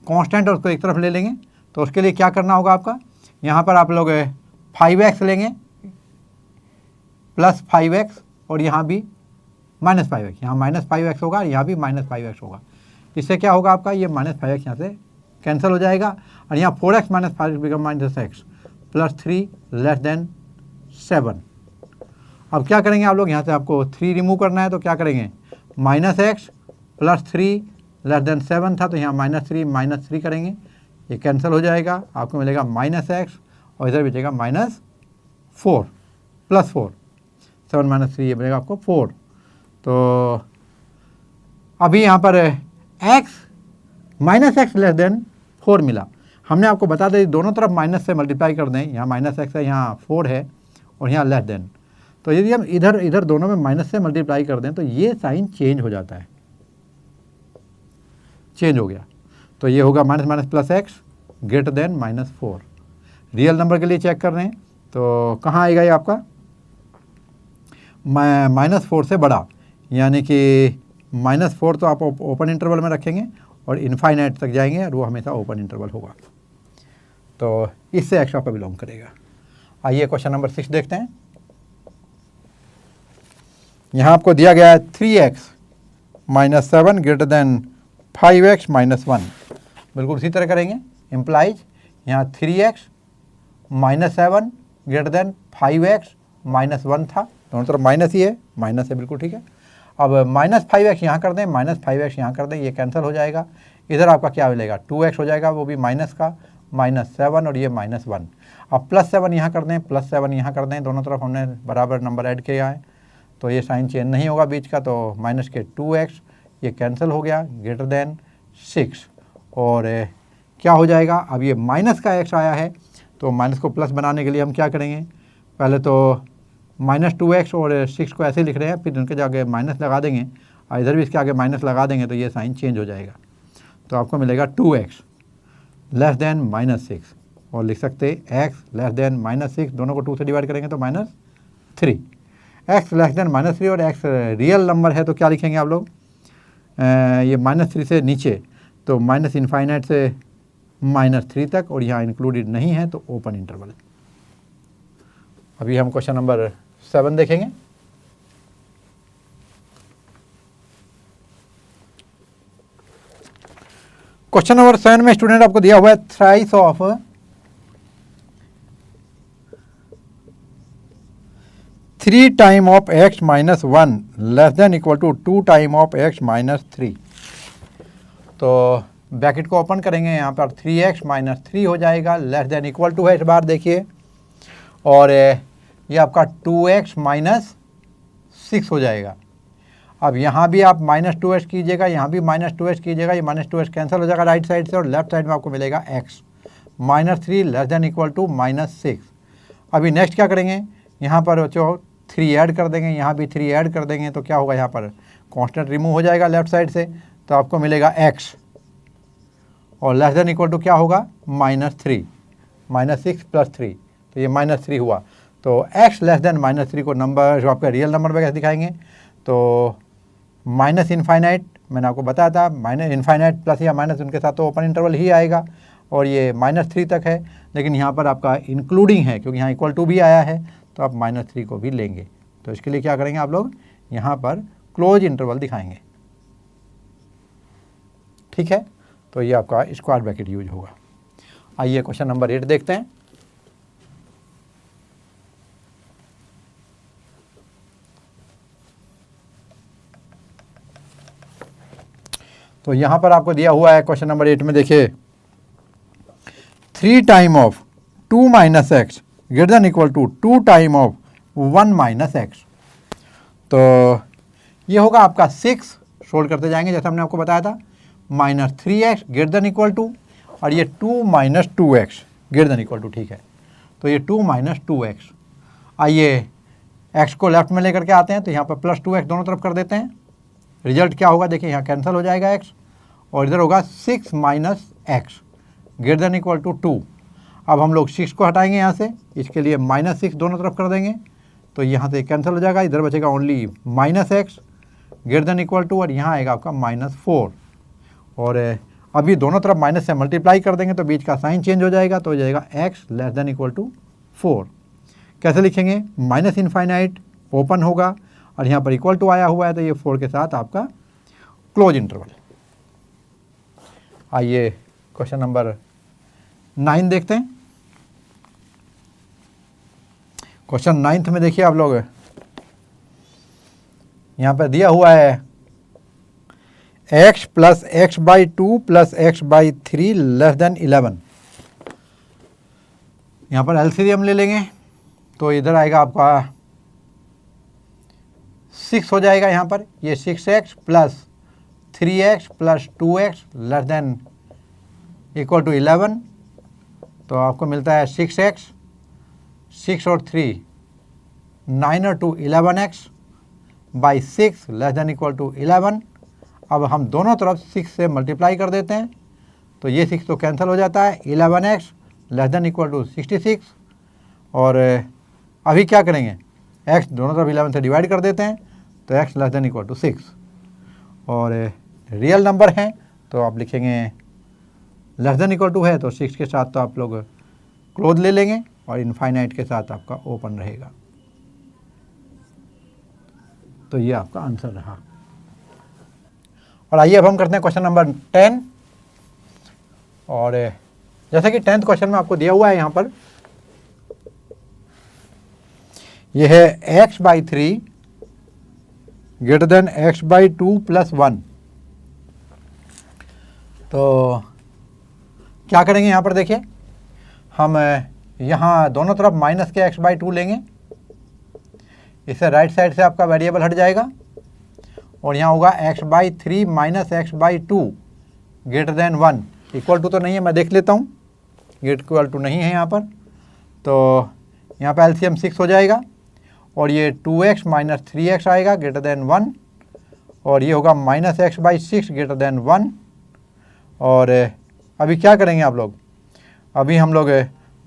कांस्टेंट है उसको एक तरफ ले लेंगे। तो उसके लिए क्या करना होगा आपका, यहाँ पर आप लोग 5x लेंगे + 5x, और यहाँ भी -5x, यहाँ -5x होगा, यहाँ भी -5x होगा। इससे क्या होगा आपका, ये -5x यहाँ से कैंसिल हो जाएगा, और यहाँ 4x - 5x बिकम -x + 3 < 7। अब क्या करेंगे आप लोग, यहाँ से आपको 3 रिमूव करना है, तो क्या करेंगे, -x + 3 < 7 था, तो यहाँ -3 करेंगे, ये कैंसिल हो जाएगा, आपको मिलेगा -x, और इधर बचेगा -4 + 4, 7 - 3 ये मिलेगा आपको 4। तो अभी यहाँ पर x -x < 4 मिला। हमने आपको बता दें दोनों तरफ माइनस से मल्टीप्लाई कर दें, यहाँ -x है, यहाँ 4 है, और यहाँ <। तो यदि हम इधर दोनों में माइनस से मल्टीप्लाई कर दें तो ये साइन चेंज हो जाता है, चेंज हो गया। तो ये होगा -+ x < -4। रियल नंबर के लिए चेक कर रहे हैं, तो कहाँ आएगा ये आपका, -4 से बड़ा, यानी कि -4 तो आप ओपन इंटरवल में रखेंगे, और इनफाइनाइट तक जाएंगे, और वो हमेशा ओपन इंटरवल होगा। तो इससे x आपका बिलोंग करेगा। आइए क्वेश्चन नंबर 6 देखते हैं। यहाँ आपको दिया गया है 3x - 7 < 5x - 1। बिल्कुल उसी तरह करेंगे, इम्प्लाइज यहाँ 3x - 7 < 5x - 1 था, दोनों तरफ माइनस ही है, माइनस है, बिल्कुल ठीक है। अब -5x यहाँ कर दें, -5x यहाँ कर दें, ये कैंसिल हो जाएगा। इधर आपका क्या मिलेगा, 2x हो जाएगा, वो भी माइनस का, -7, और ये -1। अब +7 यहाँ कर दें, +7 यहाँ कर दें, दोनों तरफ हमने बराबर नंबर ऐड किया है, तो ये साइन चेंज नहीं होगा बीच का, तो माइनस के 2x, ये कैंसिल हो गया, < 6। और क्या हो जाएगा, अब ये माइनस का x आया है, तो माइनस को प्लस बनाने के लिए हम क्या करेंगे, पहले तो -2x और 6 को ऐसे लिख रहे हैं, फिर उनके आगे माइनस लगा देंगे, और इधर भी इसके आगे माइनस लगा देंगे, तो ये साइन चेंज हो जाएगा। तो आपको मिलेगा 2x < -6। और लिख सकते एक्स लेस देन -6, दोनों को 2 से डिवाइड करेंगे तो -3। एक्स लेस देन -3 और एक्स रियल नंबर है तो क्या लिखेंगे आप लोग, ये -3 से नीचे तो -∞ से -3 तक, और यहाँ इंक्लूडेड नहीं है तो ओपन इंटरवल। अभी हम क्वेश्चन नंबर 7 देखेंगे। क्वेश्चन नंबर 7 में स्टूडेंट आपको दिया हुआ है thrice of 3 time of x minus 1 less than equal to 2 time of x minus 3। तो ब्रैकेट को ओपन करेंगे, यहाँ पर 3x माइनस 3 हो जाएगा, लेस देन इक्वल टू है इस बार देखिए, और ये आपका 2x माइनस 6 हो जाएगा। अब यहाँ भी आप -2x कीजिएगा, यहाँ भी -2x कीजिएगा, ये -2x कैंसिल हो जाएगा राइट साइड से, और लेफ्ट साइड में आपको मिलेगा x -3 less than equal to -6। अभी नेक्स्ट क्या करेंगे, यहाँ पर बच्चों 3 ऐड कर देंगे, यहाँ भी 3 ऐड कर देंगे, तो क्या होगा, यहाँ पर कांस्टेंट रिमूव हो जाएगा लेफ्ट साइड से, तो आपको मिलेगा x, और लेस देन इक्वल टू क्या होगा -3, -6 + 3, तो ये -3 हुआ। तो x लेस देन -3 को नंबर जो आपका रियल नंबर में कैसे दिखाएंगे, तो -∞ मैंने आपको बताया था, -∞ प्लस या माइनस उनके साथ तो ओपन इंटरवल ही आएगा, और ये -3 तक है, लेकिन यहाँ पर आपका इंक्लूडिंग है क्योंकि यहाँ इक्वल टू भी आया है, तो आप -3 को भी लेंगे। तो इसके लिए क्या करेंगे आप लोग, यहाँ पर क्लोज इंटरवल दिखाएंगे, ठीक है। तो ये आपका स्क्वायर ब्रैकेट यूज होगा। आइए क्वेश्चन नंबर 8 देखते हैं। तो यहाँ पर आपको दिया हुआ है क्वेश्चन नंबर 8 में देखिए 3 time of 2 minus x greater than equal to 2 time of 1 minus x. तो ये होगा आपका 6, सोल्व करते जाएंगे जैसा हमने आपको बताया था, -3x greater than equal to, और ये 2 minus 2x greater than equal to, ठीक है। तो ये 2 माइनस 2x, आइए x को लेफ्ट में लेकर के आते हैं, तो यहाँ पर +2x दोनों तरफ कर देते हैं। रिजल्ट क्या होगा देखिए, यहाँ कैंसिल हो जाएगा x, और इधर होगा 6 minus x greater than equal to 2। अब हम लोग 6 को हटाएंगे यहाँ से, इसके लिए -6 दोनों तरफ कर देंगे, तो यहाँ से कैंसिल हो जाएगा, इधर बचेगा only -x greater than equal to, और यहाँ आएगा आपका -4, और अभी दोनों तरफ माइनस से मल्टीप्लाई कर देंगे तो बीच का साइन चेंज हो जाएगा, तो हो जाएगा x less than equal to 4। कैसे लिखेंगे, -∞ ओपन होगा, और यहाँ पर इक्वल टू आया हुआ है, तो ये 4 के साथ आपका क्लोज इंटरवल। आइए क्वेश्चन नंबर 9 देखते हैं। क्वेश्चन 9 में देखिए आप लोग, यहाँ पर दिया हुआ है x plus x/2 plus x/3 less than 11। यहाँ पर एलसीएम ले लेंगे, तो इधर आएगा आपका 6 हो जाएगा, यहाँ पर ये 6x plus 3x plus 2x less than equal to 11, तो आपको मिलता है 6x, 6 और 3 9 और 2 11x by 6 less than equal to 11। अब हम दोनों तरफ 6 से मल्टीप्लाई कर देते हैं, तो ये 6 तो कैंसिल हो जाता है, 11x less than equal to 66, और अभी क्या करेंगे, x दोनों तरफ 11 से डिवाइड कर देते हैं, तो x less than equal to 6, और रियल नंबर हैं तो आप लिखेंगे लेस देन इक्वल टू है, तो 6 के साथ तो आप लोग क्लोज ले लेंगे, और इनफाइनाइट के साथ आपका ओपन रहेगा। तो ये आपका आंसर रहा। और आइए अब हम करते हैं क्वेश्चन नंबर 10, और जैसा कि 10th क्वेश्चन में आपको दिया हुआ है, यहाँ पर ये है x/3 greater then x/2 plus 1। तो क्या करेंगे, यहाँ पर देखिए हम यहाँ दोनों तरफ माइनस के x/2 लेंगे, इससे राइट साइड से आपका वेरिएबल हट जाएगा, और यहाँ होगा x/3 minus x/2 greater than 1, equal to तो नहीं है, मैं देख लेता हूँ, इक्वल टू नहीं है यहाँ पर, तो यहाँ पर एलसीएम 6 हो जाएगा, और ये 2x माइनस 3x आएगा ग्रेटर देन 1, और ये होगा -x/6 ग्रेटर देन 1। और अभी क्या करेंगे आप लोग, अभी हम लोग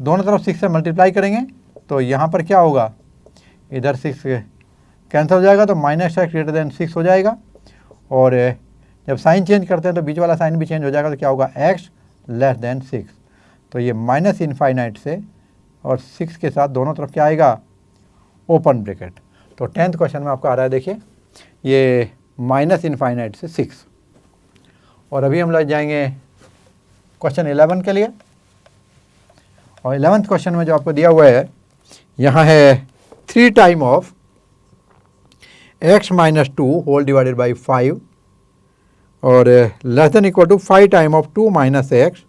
दोनों तरफ 6 से मल्टीप्लाई करेंगे तो यहाँ पर क्या होगा, इधर 6 कैंसिल हो जाएगा तो -x ग्रेटर देन 6 हो जाएगा। और जब साइन चेंज करते हैं तो बीच वाला साइन भी चेंज हो जाएगा तो क्या होगा, x लेस देन 6। तो ये माइनस इनफाइनाइट से और 6 के साथ दोनों तरफ क्या आएगा, ओपन ब्रैकेट। तो 10th क्वेश्चन में आपका आ रहा है, देखिए ये माइनस इनफाइनाइट से 6। और अभी हम लग जाएंगे क्वेश्चन 11 के लिए। और 11th क्वेश्चन में जो आपको दिया हुआ है, यहाँ है 3 time of x minus 2 whole divided by 5 और less than equal to 5 time of 2 minus x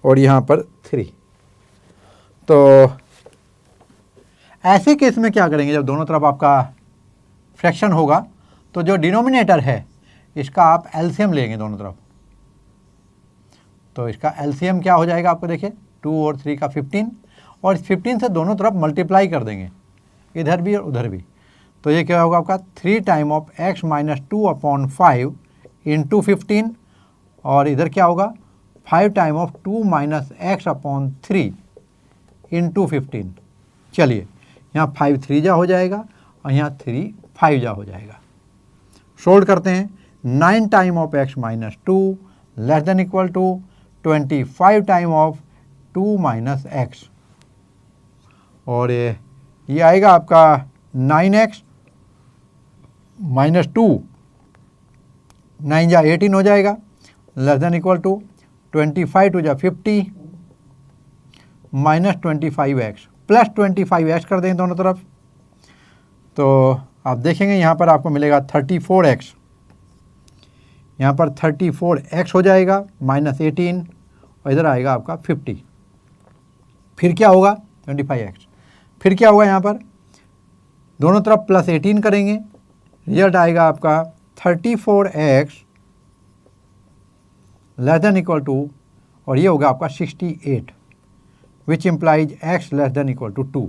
और यहाँ पर 3। तो ऐसे केस में क्या करेंगे, जब दोनों तरफ आपका फ्रैक्शन होगा तो जो डिनोमिनेटर है इसका आप एलसीएम लेंगे दोनों तरफ। तो इसका एलसीएम क्या हो जाएगा आपको, देखिए 2 और 3 का 15 और इस 15 से दोनों तरफ मल्टीप्लाई कर देंगे, इधर भी और उधर भी। तो ये क्या होगा आपका 3 time of x minus 2 upon 5 into 15 और इधर क्या होगा 5 time of 2 minus x upon 3 into 15। चलिए यहाँ 5 3 जा हो जाएगा और यहाँ 3 5 जा हो जाएगा। सोल्व करते हैं, 9 time of x minus 2 less than equal to 25 time of 2 minus x और ये आएगा आपका 9x माइनस 2, 9 जा 18 हो जाएगा, less than equal to 25 two जा 50 माइनस 25x प्लस 25x कर दें दोनों तरफ। तो आप देखेंगे यहाँ पर आपको मिलेगा 34x, यहाँ पर 34x हो जाएगा माइनस 18 और इधर आएगा आपका 50। फिर क्या होगा 25x, फिर क्या होगा यहाँ पर दोनों तरफ प्लस 18 करेंगे, रिजल्ट आएगा आपका 34x less than equal to और ये होगा आपका 68 which implies x less than equal to 2।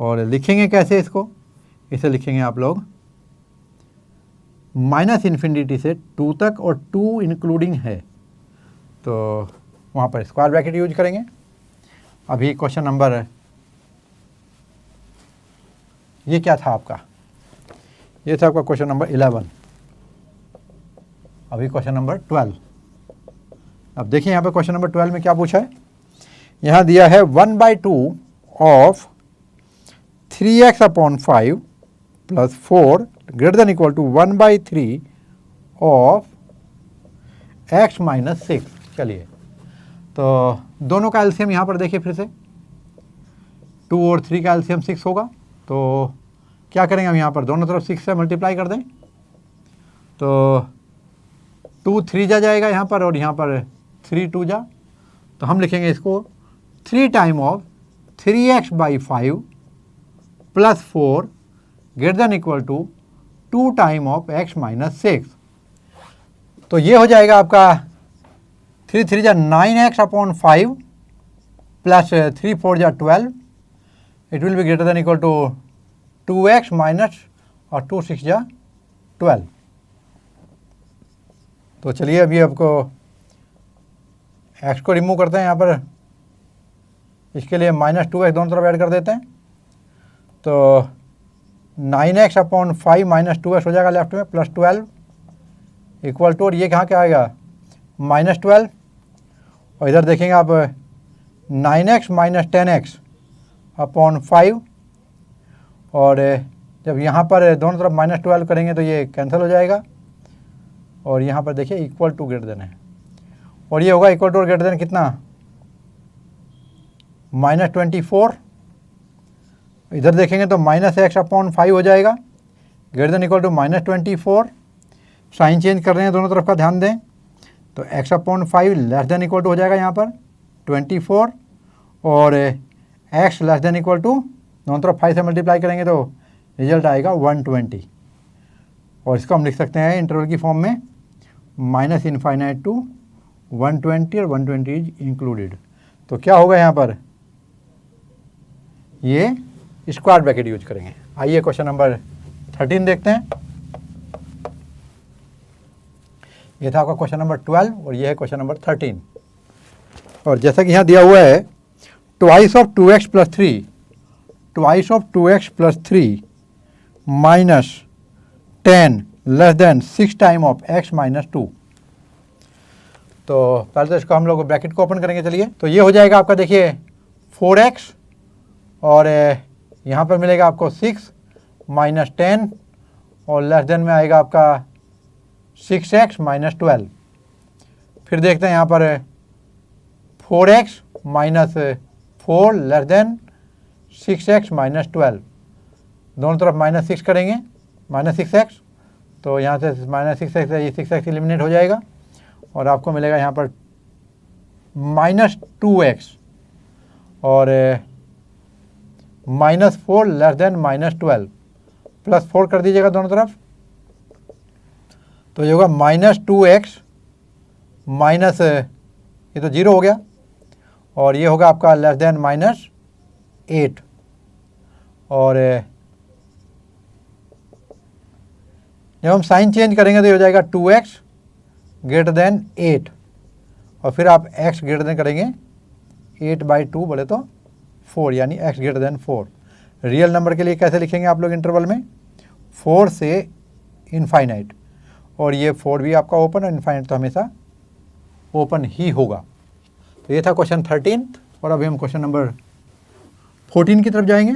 और लिखेंगे कैसे इसको, इसे लिखेंगे आप लोग माइनस इन्फिनिटी से 2 तक और 2 इंक्लूडिंग है तो वहाँ पर स्क्वायर ब्रैकेट यूज करेंगे। अभी क्वेश्चन नंबर, ये क्या था आपका, ये था आपका क्वेश्चन नंबर 11। अभी क्वेश्चन नंबर 12। अब देखिए यहाँ पे क्वेश्चन नंबर 12 में क्या पूछा है, यहाँ दिया है 1/2 of 3x upon 5 plus 4 greater than equal to 1/3 of x minus 6। चलिए तो दोनों का एलसीएम यहाँ पर देखिए, फिर से 2 और 3 का एलसीएम 6 होगा। तो क्या करेंगे हम यहाँ पर दोनों तरफ 6 से मल्टीप्लाई कर दें तो 2 3 जा जाएगा यहाँ पर और यहाँ पर 3 2 जा। तो हम लिखेंगे इसको 3 time of 3x by 5 plus 4 greater than equal to 2 time of x minus 6। तो ये हो जाएगा आपका 3 3 जा 9x अपॉन 5 प्लस 3 4 जा 12, it will be greater than equal to 2x minus और 2 6 जा 12। तो चलिए अभी आपको x को रिमूव करते हैं यहाँ पर, इसके लिए माइनस 2x दोनों तरफ ऐड कर देते हैं तो 9x अपॉन 5 माइनस 2x हो जाएगा लेफ्ट में प्लस 12 इक्वल टू, और ये कहाँ क्या आएगा माइनस 12 और इधर देखेंगे आप 9x माइनस 10x अपॉन 5 और जब यहाँ पर दोनों तरफ माइनस 12 करेंगे तो ये कैंसिल हो जाएगा और यहाँ पर देखिए इक्वल टू ग्रेटर देन है और ये होगा इक्वल टू और ग्रेटर देन कितना माइनस 24। इधर देखेंगे तो माइनस x अपॉन 5 हो जाएगा greater than equal to minus 24। Sign change कर रहे हैं दोनों तरफ का ध्यान दें तो x upon 5 less than equal to हो जाएगा यहाँ पर 24 और x less than equal to दोनों तरफ 5 से मल्टीप्लाई करेंगे तो रिजल्ट आएगा 120 और इसको हम लिख सकते हैं इंटरवल की फॉर्म में माइनस इनफाइनाइट टू 120 और 120 इज इंक्लूडेड। तो क्या होगा यहाँ पर, ये स्क्वायर ब्रैकेट यूज करेंगे। आइए क्वेश्चन नंबर 13 देखते हैं। ये था आपका क्वेश्चन नंबर 12 और ये है क्वेश्चन नंबर 13। और जैसा कि यहाँ दिया हुआ है twice of 2x plus 3, twice of 2x plus 3 minus 10 less than 6 time of x minus 2। तो पहले तो इसको हम लोग ब्रैकेट को ओपन करेंगे। चलिए, तो ये हो जाएगा आपका, देखिए 4x और यहाँ पर मिलेगा आपको 6 माइनस 10 और लेस देन में आएगा आपका 6x माइनस 12। फिर देखते हैं यहाँ पर 4x minus 4 less than 6x minus 12, दोनों तरफ माइनस 6 करेंगे, माइनस 6x, तो यहाँ से माइनस 6x ये 6x एलिमिनेट हो जाएगा और आपको मिलेगा यहाँ पर माइनस 2x और minus 4 less than minus 12, plus 4 कर दीजिएगा दोनों तरफ, तो ये होगा माइनस 2x माइनस, ये तो 0 हो गया, और ये होगा आपका लेस देन माइनस 8 और जब हम साइन चेंज करेंगे तो ये हो जाएगा 2x ग्रेटर देन 8 और फिर आप x ग्रेटर देन करेंगे 8/2 बोले तो 4, यानी x greater then 4। Real number के लिए कैसे लिखेंगे आप लोग इंटरवल में? 4 से इनफाइनाइट, और ये 4 भी आपका ओपन और इनफाइनाइट तो हमेशा ओपन ही होगा। तो ये था क्वेश्चन 13 और अभी हम क्वेश्चन नंबर 14 की तरफ जाएंगे।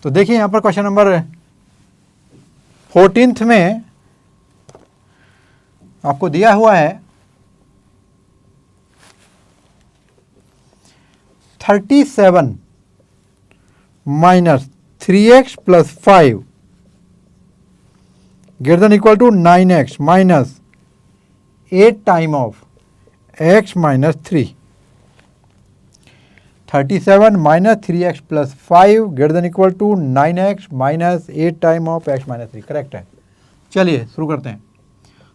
तो देखिए यहाँ पर क्वेश्चन नंबर 14 में आपको दिया हुआ है 37 minus 3x plus 5 greater than equal to 9x minus 8 time of x minus 3। 37 minus 3x plus 5 greater than equal to 9x minus 8 time of x minus 3। Correct है। चलिए शुरू करते हैं।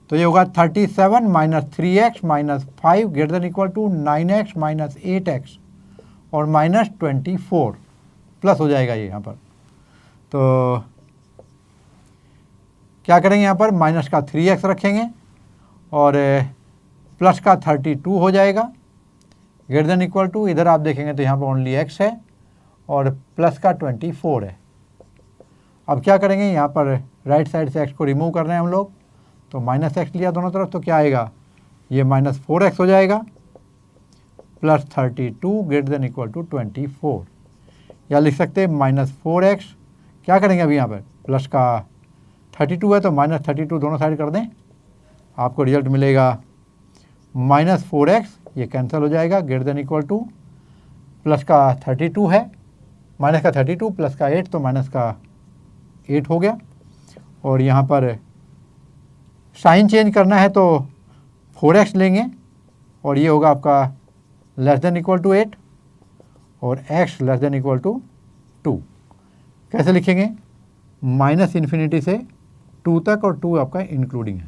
तो ये होगा 37 minus 3x minus 5 greater than equal to 9x minus 8x और minus 24 plus हो जाएगा ये यहाँ पर। तो क्या करेंगे यहाँ पर? माइनस का 3x रखेंगे और प्लस का 32 हो जाएगा ग्रेटर देन इक्वल टू, इधर आप देखेंगे तो यहाँ पर ओनली x है और प्लस का 24 है। अब क्या करेंगे, यहाँ पर राइट साइड से x को रिमूव कर रहे हैं हम लोग, तो माइनस x लिया दोनों तरफ, तो क्या आएगा, ये माइनस 4x हो जाएगा plus 32 greater than equal to 24, या लिख सकते हैं माइनस 4x। क्या करेंगे अभी यहाँ पर? प्लस का 32 है तो माइनस 32 दोनों साइड कर दें, आपको रिजल्ट मिलेगा माइनस 4x, ये कैंसिल हो जाएगा greater than equal two plus का 32 है, माइनस का 32 प्लस का 8 तो माइनस का 8 हो गया। और यहाँ पर साइन चेंज करना है तो 4x लेंगे और ये होगा आपका लेस देन इक्वल टू 8 और x less than equal to 2। कैसे लिखेंगे? माइनस इन्फिनिटी से 2 तक और 2 आपका इंक्लूडिंग है।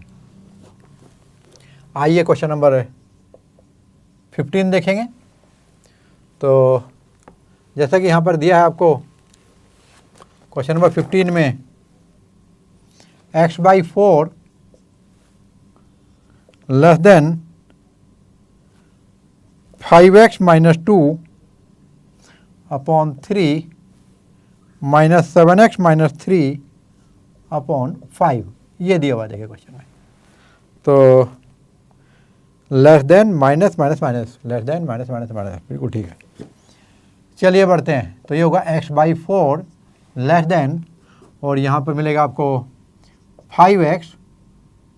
आइए क्वेश्चन नंबर 15 देखेंगे। तो जैसा कि यहाँ पर दिया है आपको क्वेश्चन नंबर 15 में x/4 less than 5x minus 2 upon 3 minus 7x minus 3 upon 5, ये दिया हुआ देखिए क्वेश्चन में। तो less than minus minus minus, less than minus minus minus, बिल्कुल ठीक है। चलिए बढ़ते हैं। तो ये होगा x/4 लेस देन, और यहाँ पर मिलेगा आपको 5x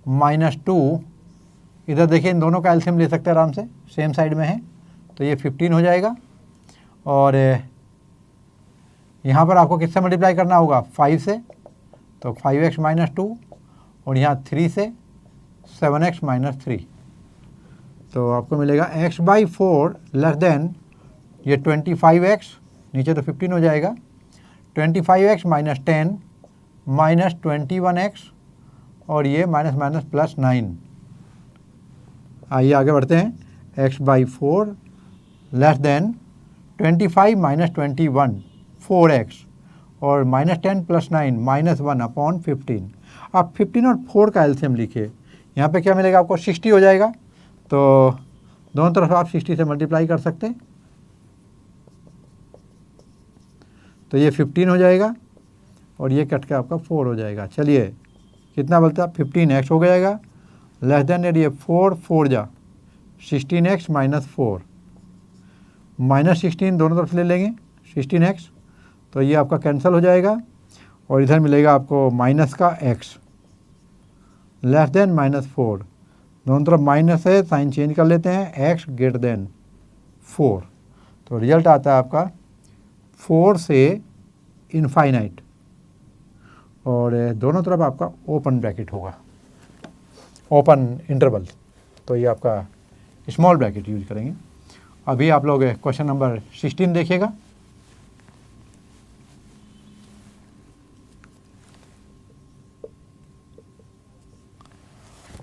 माइनस 2, इधर देखिए इन दोनों का एलसीएम ले सकते हैं आराम से, सेम साइड में है, तो ये 15 हो जाएगा। और यहाँ पर आपको किससे मल्टीप्लाई करना होगा? 5 से, तो 5x माइनस 2 और यहाँ 3 से 7x माइनस 3, तो आपको मिलेगा x/4 लेस देन ये 25x, नीचे तो 15 हो जाएगा, 25x माइनस 10 माइनस 21x और ये माइनस माइनस प्लस 9। आइए आगे बढ़ते हैं। x/4 less than 25 minus 21 4x और -10 + 9 -1/15। आप 15 और 4 का एलसीएम लिखिए, यहाँ पे क्या मिलेगा आपको 60 हो जाएगा। तो दोनों तरफ आप 60 से मल्टीप्लाई कर सकते हैं, तो ये 15 हो जाएगा और ये कट के आपका 4 हो जाएगा। चलिए कितना बोलता है 15x हो जाएगा, लेस देन ये 4 4 जा 16x - 4 -16 दोनों तरफ ले लेंगे 16x, तो ये आपका कैंसिल हो जाएगा और इधर मिलेगा आपको माइनस का x लेस देन -4, दोनों तरफ माइनस है, साइन चेंज कर लेते हैं, x ग्रेटर देन 4, तो रिजल्ट आता है आपका 4 से इनफाइनाइट और दोनों तरफ आपका ओपन ब्रैकेट होगा, ओपन इंटरवल, तो ये आपका स्मॉल ब्रैकेट यूज करेंगे। अभी आप लोग क्वेश्चन नंबर 16 देखिएगा।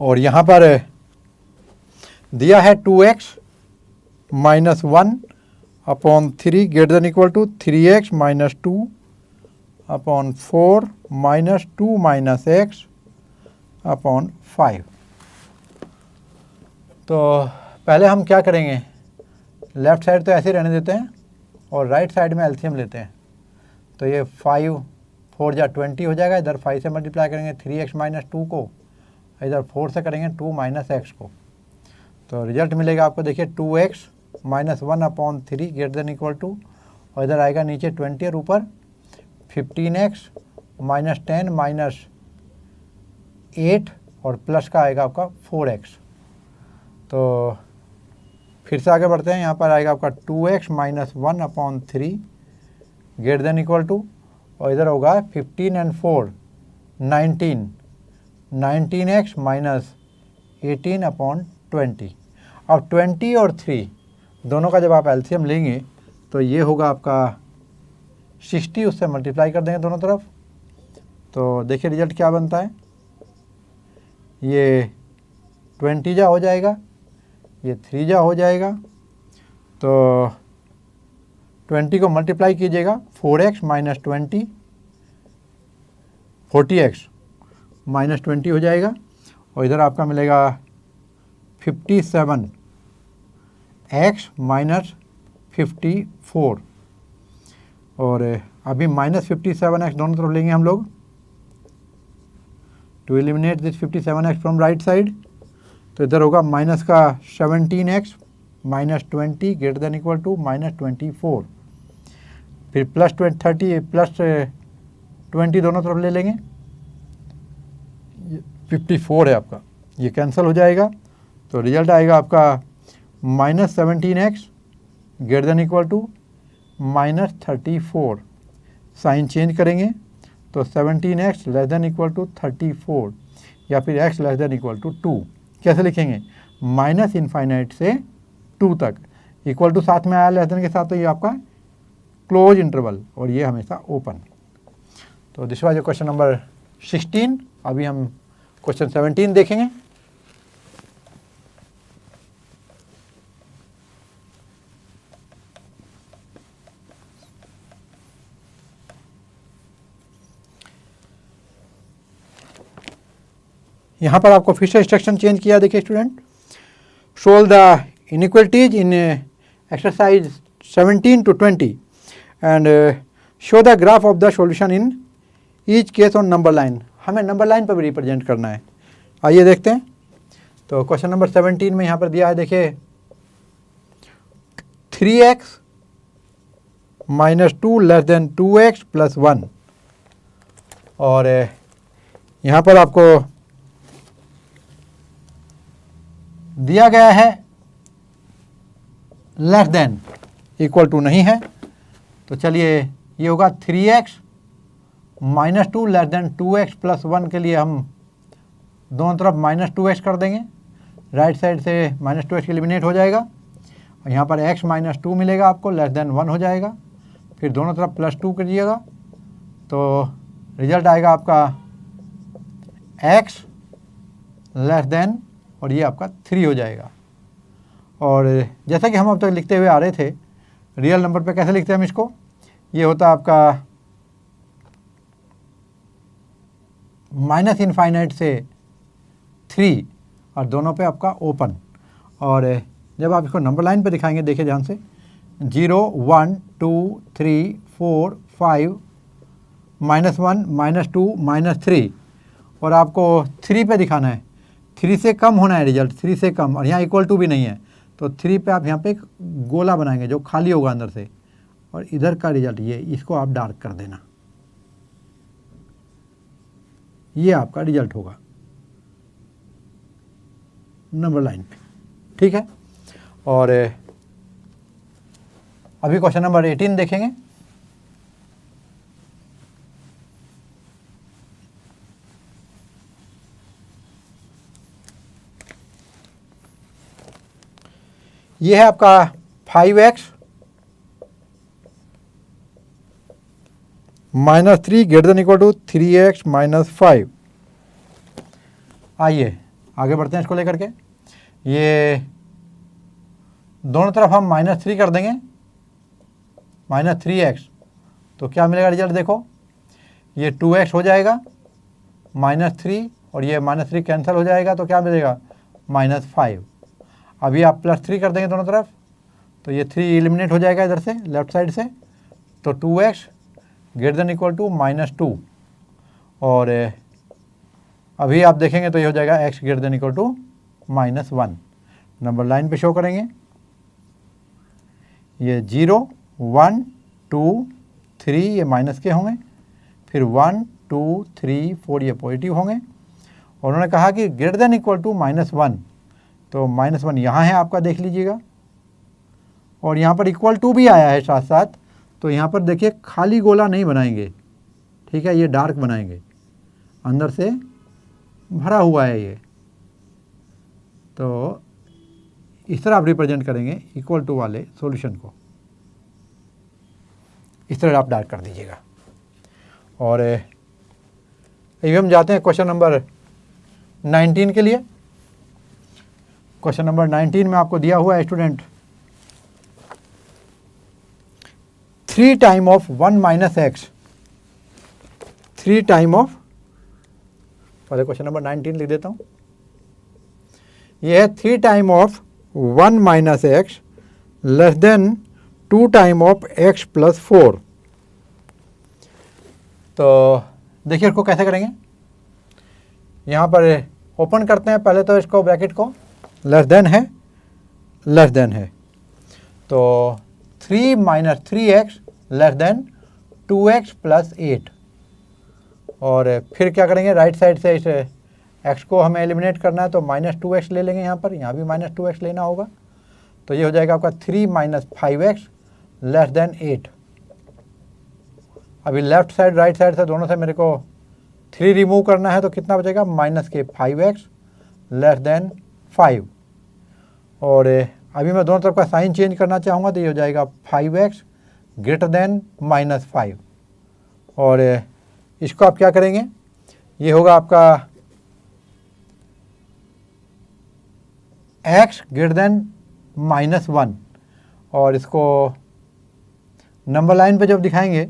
और यहाँ पर दिया है 2x - 1/3 greater than equal to 3x - 2/4 -2 - x/5। तो पहले हम क्या करेंगे, लेफ़्ट साइड तो ऐसे ही रहने देते हैं और राइट साइड में एलसीएम लेते हैं। तो ये 5 4 जा 20 हो जाएगा, इधर 5 से मल्टीप्लाई करेंगे 3x - 2 को, इधर 4 से करेंगे 2 - x को, तो रिजल्ट मिलेगा आपको देखिए 2x - 1/3 greater than equal to, और इधर आएगा नीचे 20 और ऊपर 15x - 10 - 8 और प्लस का आएगा आपका 4x। तो फिर से आगे बढ़ते हैं, यहाँ पर आएगा आपका 2x - 1/3 greater than equal to, और इधर होगा 15 और 4 19x - 18/20। अब 20 और 3 दोनों का जब आप एलसीएम लेंगे तो ये होगा आपका 60, उससे मल्टीप्लाई कर देंगे दोनों तरफ, तो देखिए रिजल्ट क्या बनता है, ये 20 जा हो जाएगा, ये 3 जा हो जाएगा, तो 20 को मल्टीप्लाई कीजिएगा 4x - 20 40x - 20 हो जाएगा, और इधर आपका मिलेगा 57x - 54, और अभी -57x दोनों तरफ लेंगे हम लोग to eliminate this 57x from right side, तो इधर होगा माइनस का 17x - 20 greater than equal to -24, फिर +30 +20 दोनों तरफ ले लेंगे, 54 है आपका, ये कैंसिल हो जाएगा, तो रिजल्ट आएगा आपका -17x greater than equal to -34, sign change करेंगे तो 17x less than equal to 34 या फिर x less than equal to 2। कैसे लिखेंगे, -इनफाइनाइट से 2 तक, इक्वल टू साथ में आया लेस देन के साथ, तो ये आपका क्लोज इंटरवल और ये हमेशा ओपन। तो दिस वाज क्वेश्चन नंबर 16। अभी हम क्वेश्चन 17 देखेंगे। यहाँ पर आपको फिर से इंस्ट्रक्शन चेंज किया, देखिए student, solve the inequalities in exercise 17 to 20 and show the graph of the solution in each case on number line. हमें नंबर लाइन पर भी रिप्रेजेंट करना है। आइए देखते हैं। तो क्वेश्चन नंबर 17 में यहाँ पर दिया है, देखिए 3x - 2 लेस देन 2x + 1, और यहाँ पर आपको दिया गया है लेस देन इक्वल टू नहीं है, तो चलिए ये होगा 3x - 2 लेस देन 2x + 1 के लिए हम दोनों तरफ -2x कर देंगे, राइट साइड से -2x एलिमिनेट हो जाएगा, और यहाँ पर x - 2 मिलेगा आपको, लेस देन 1 हो जाएगा, फिर दोनों तरफ +2 करिएगा, तो रिजल्ट आएगा आपका x लेस देन, और ये आपका 3 हो जाएगा। और जैसा कि हम अब तक लिखते हुए आ रहे थे, रियल नंबर पे कैसे लिखते हैं हम इसको, ये होता है आपका माइनस इनफाइनाइट से 3 और दोनों पे आपका ओपन। और जब आप इसको नंबर लाइन पे दिखाएंगे, देखिए ध्यान से, 0 1 2 3 4 5 -1 -2 -3 और आपको 3 पे दिखाना है, 3 से कम होना है रिजल्ट, 3 से कम, और यहाँ इक्वल टू भी नहीं है, तो 3 पे आप यहाँ पे एक गोला बनाएंगे जो खाली होगा अंदर से, और इधर का रिजल्ट ये, इसको आप डार्क कर देना, ये आपका रिजल्ट होगा नंबर लाइन पे, ठीक है। और अभी क्वेश्चन नंबर 18 देखेंगे। ये है आपका 5x -3 greater than equal to 3x -5। आइए आगे बढ़ते हैं इसको लेकर के। ये दोनों तरफ हम -3 कर देंगे, -3x, तो क्या मिलेगा रिजल्ट देखो, ये 2x हो जाएगा, -3 और ये -3 कैंसिल हो जाएगा, तो क्या मिलेगा -5। अभी आप +3 कर देंगे दोनों तरफ, तो ये 3 एलिमिनेट हो जाएगा इधर से लेफ्ट साइड से, तो 2x greater than equal to -2, और अभी आप देखेंगे तो ये हो जाएगा x greater than equal to -1। Number line पे शो करेंगे, ये 0 1 2 3 ये माइनस के होंगे, फिर 1 2 3 4 ये पॉजिटिव होंगे, और उन्होंने कहा कि ग्रेटर देन इक्वल टू -1, तो -1 यहाँ है आपका, देख लीजिएगा, और यहाँ पर इक्वल टू भी आया है साथ साथ, तो यहाँ पर देखिए खाली गोला नहीं बनाएंगे, ठीक है, ये डार्क बनाएंगे, अंदर से भरा हुआ है ये, तो इस तरह आप रिप्रेजेंट करेंगे इक्वल टू वाले सॉल्यूशन को, इस तरह आप डार्क कर दीजिएगा। और अभी हम जाते हैं क्वेश्चन नंबर 19 के लिए। क्वेश्चन नंबर 19 में आपको दिया हुआ है student, 3 time of 1 - x, 3 time of, पहले क्वेश्चन नंबर 19 लिख देता हूँ, ये है 3 time of 1 - x less then 2 time of x + 4। तो देखिए इसको कैसे करेंगे, यहाँ पर ओपन करते हैं पहले तो इसको, ब्रैकेट को, लेस देन है, लेस देन है, तो 3 - 3x लेस देन 2x + 8, और फिर क्या करेंगे, राइट साइड से इस x को हमें एलिमिनेट करना है, तो -2x ले लेंगे यहाँ पर, यहाँ भी -2x लेना होगा, तो ये हो जाएगा आपका 3 - 5x लेस देन 8। अभी लेफ्ट साइड राइट साइड से दोनों से मेरे को 3 रिमूव करना है, तो कितना बचेगा, -5x लेस देन 5, और अभी मैं दोनों तरफ का साइन चेंज करना चाहूँगा, तो ये हो जाएगा 5x ग्रेटर देन -5, और इसको आप क्या करेंगे, ये होगा आपका x ग्रेटर देन -1, और इसको नंबर लाइन पे जब दिखाएंगे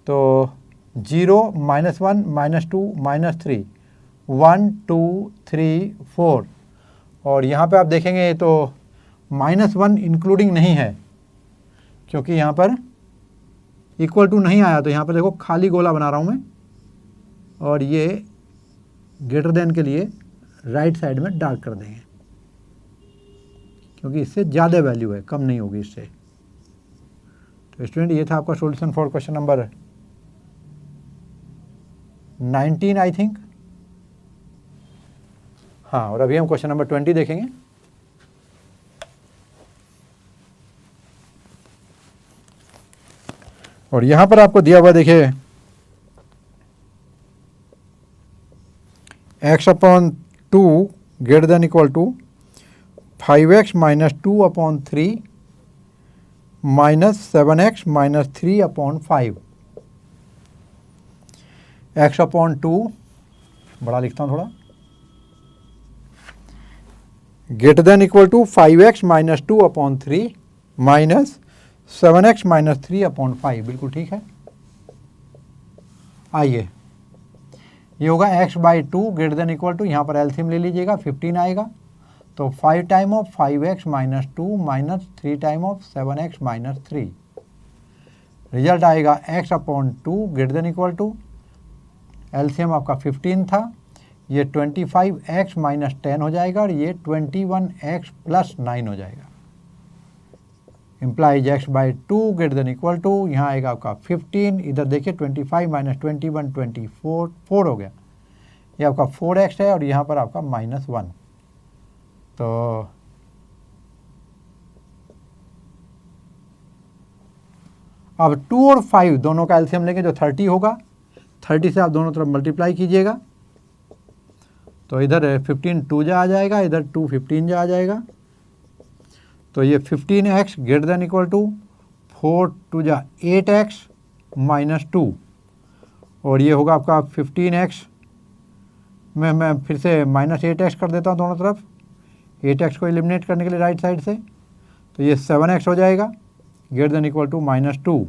तो 0 -1 -2 -3 1 2 3 4, और यहाँ पे आप देखेंगे तो -1 इंक्लूडिंग नहीं है, क्योंकि यहाँ पर इक्वल टू नहीं आया, तो यहाँ पर देखो खाली गोला बना रहा हूँ मैं, और ये ग्रेटर देन के लिए राइट साइड में डार्क कर देंगे, क्योंकि इससे ज़्यादा वैल्यू है, कम नहीं होगी इससे। तो स्टूडेंट ये था आपका solution for question number 19 I think. हाँ, और अभी हम क्वेश्चन नंबर 20 देखेंगे। और यहाँ पर आपको दिया हुआ देखिए x/2 greater than equal to 5x - 2/3 -7x - 3/5। x/2 बड़ा लिखता हूँ थोड़ा, greater than equal to 5x - 2/3 -7x 7x minus 3/5, बिल्कुल ठीक है। आइए, ये होगा x/2 greater than equal to, यहाँ पर एलसीएम ले लीजिएगा, 15 आएगा। तो 5 time of 5x minus 2 minus 3 time of 7x minus 3, result आएगा x/2 greater than equal to, LCM आपका 15 था, ये 25x माइनस 10 हो जाएगा और ये 21x प्लस 9 हो जाएगा। Implies x/2 greater than equal to, यहाँ आएगा आपका 15, इधर देखिए 25 माइनस 21 24, 4 हो गया, ये आपका 4x है और यहाँ पर आपका -1। तो अब 2 और 5 दोनों का एलसीएम लेंगे जो 30 होगा, 30 से आप दोनों तरफ मल्टीप्लाई कीजिएगा, तो इधर 15 2 जा आ जाएगा, इधर 2 15 जा आ जाएगा। तो ये 15x greater than equal to 4 2 जा 8x माइनस 2, और ये होगा आपका 15x में मैं फिर से -8x कर देता हूँ दोनों तरफ, 8x को एलिमिनेट करने के लिए राइट साइड से, तो ये 7x हो जाएगा ग्रेटर देन इक्वल टू -2,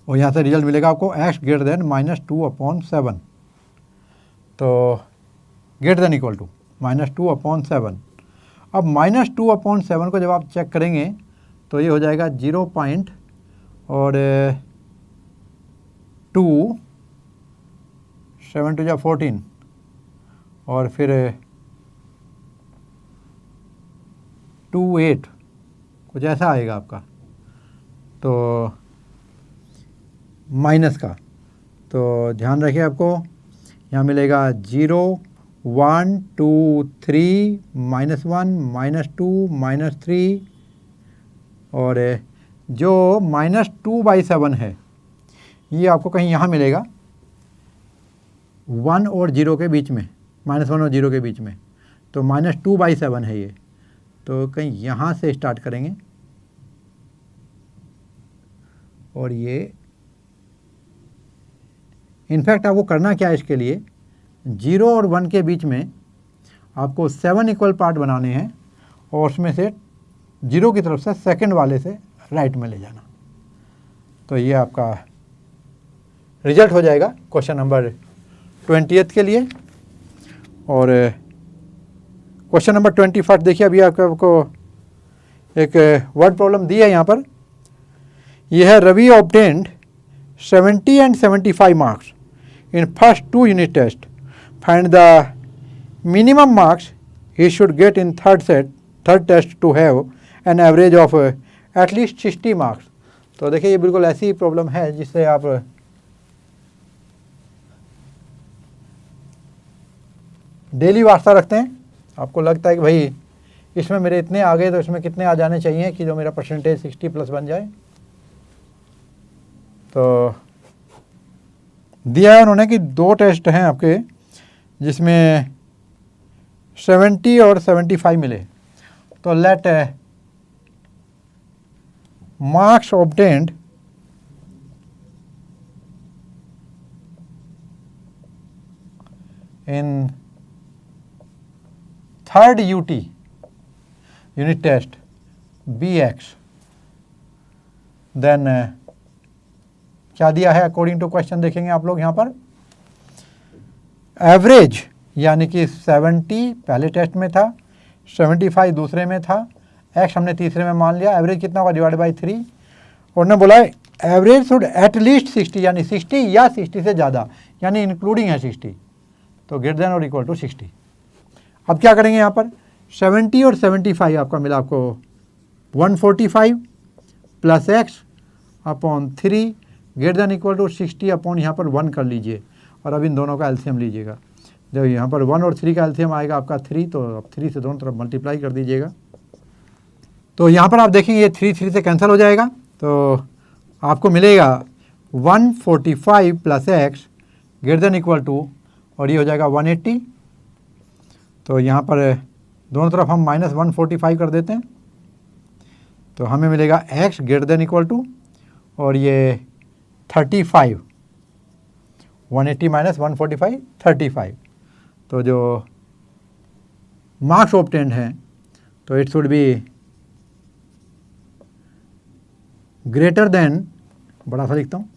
और यहाँ से रिजल्ट मिलेगा आपको x ग्रेटर देन -2/7, तो ग्रेटर देन इक्वल टू -2/7। अब -2/7 को जब आप चेक करेंगे तो ये हो जाएगा 0 पॉइंट और 2, 7 2 जा 14 और फिर 2 8 कुछ ऐसा आएगा आपका, तो माइनस का, तो ध्यान रखिए आपको यहाँ मिलेगा 0 1 2 3 -1 -2 -3, और जो -2/7 है ये आपको कहीं यहाँ मिलेगा 1 और 0 के बीच में, -1 और 0 के बीच में, तो -2/7 है ये, तो कहीं यहाँ से स्टार्ट करेंगे और ये इनफैक्ट आपको करना क्या है, इसके लिए 0 और 1 के बीच में आपको 7 इक्वल पार्ट बनाने हैं और उसमें से 0 की तरफ से सेकंड वाले से राइट में ले जाना, तो ये आपका रिजल्ट हो जाएगा क्वेश्चन नंबर 20th के लिए। और क्वेश्चन नंबर 21 देखिए, अभी आपको एक वर्ड प्रॉब्लम दी है यहाँ पर, यह है Ravi obtained 70 and 75 marks in first 2 unit test. Find the minimum marks he should get in third test to have an average of at least 60 marks. तो देखिए ये बिल्कुल ऐसी प्रॉब्लम है जिससे आप डेली वास्ता रखते हैं, आपको लगता है कि भाई इसमें मेरे इतने आ गए तो इसमें कितने आ जाने चाहिए कि जो मेरा परसेंटेज 60+ बन जाए। तो दिया है उन्होंने कि 2 टेस्ट हैं आपके जिसमें 70 और 75 मिले, तो let marks obtained in third unit test BX, then क्या दिया है अकॉर्डिंग टू क्वेश्चन, देखेंगे आप लोग यहाँ पर एवरेज यानी कि 70 पहले टेस्ट में था, 75 दूसरे में था, x हमने तीसरे में मान लिया, एवरेज कितना होगा /3, और ने बोला एवरेज शुड एट लीस्ट 60 यानी 60 या 60 से ज़्यादा यानी इंक्लूडिंग है 60, तो ग्रेटर देन और इक्वल टू 60। अब क्या करेंगे यहाँ पर 70 और 75 आपका मिला आपको 145 plus x/3 greater than equal to 60 upon यहाँ पर 1 कर लीजिए, और अब इन दोनों का एलसीएम लीजिएगा, जब यहाँ पर 1 और 3 का एलसीएम आएगा आपका 3, तो अब 3 से दोनों तरफ मल्टीप्लाई कर दीजिएगा, तो यहाँ पर आप देखेंगे ये 3 से कैंसिल हो जाएगा, तो आपको मिलेगा 145 plus x greater than equal to, और ये हो जाएगा 180, तो यहाँ पर दोनों तरफ हम -145 कर देते हैं, तो हमें मिलेगा x greater than equal to, और ये 35, 180 माइनस 145 35, तो जो मार्क्स ऑब्टेन्ड हैं तो it should be greater then, बड़ा सा लिखता हूँ,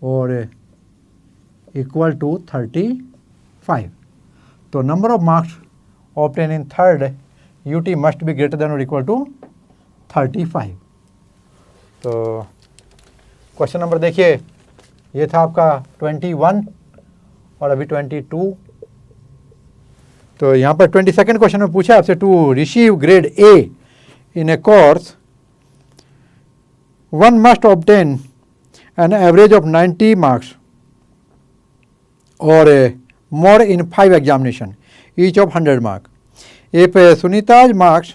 और इक्वल टू 35। तो number of marks obtain in third UT must be greater than और इक्वल टू 35। तो क्वेश्चन नंबर देखिए, ये था आपका 21 और अभी 22। तो यहाँ पर 22nd क्वेश्चन में पूछा आपसे, to receive grade A in a course one must obtain an average of 90 marks और more in 5 examination, each of 100 mark. If Sunita's marks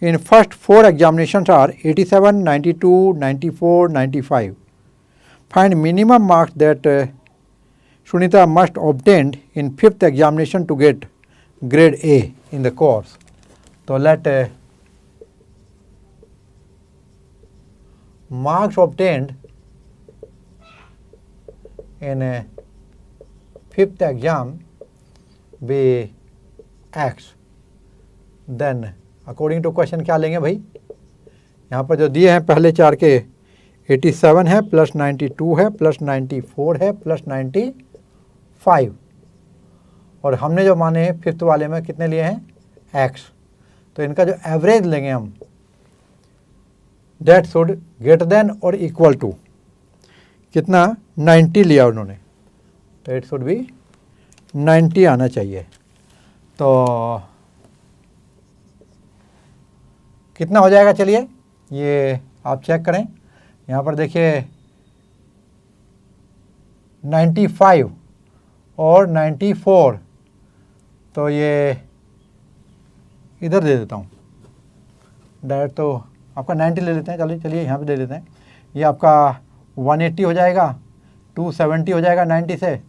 in first 4 examinations are 87, 92, 94, 95, find minimum marks that Sunita must obtain in 5th examination to get grade A in the course. So let marks obtained in a 5th exam be X. Then according to question क्या लेंगे भाई, यहाँ पर जो दिए हैं पहले 4 के 87 है, प्लस 92 है, प्लस 94 है, प्लस 95, और हमने जो माने हैं 5th वाले में कितने लिए हैं X। तो इनका जो एवरेज लेंगे हम, दैट शुड ग्रेटर देन और इक्वल टू कितना 90 लिया उन्होंने, तो इट शुड बी 90 आना चाहिए। तो कितना हो जाएगा, चलिए ये आप चेक करें। यहाँ पर देखिए 95 और 94, तो ये इधर दे देता हूँ डायरेक्ट, तो आपका 90 ले लेते हैं, चलिए यहाँ पे दे देते हैं। ये आपका 180 हो जाएगा, 270 हो जाएगा 90 से,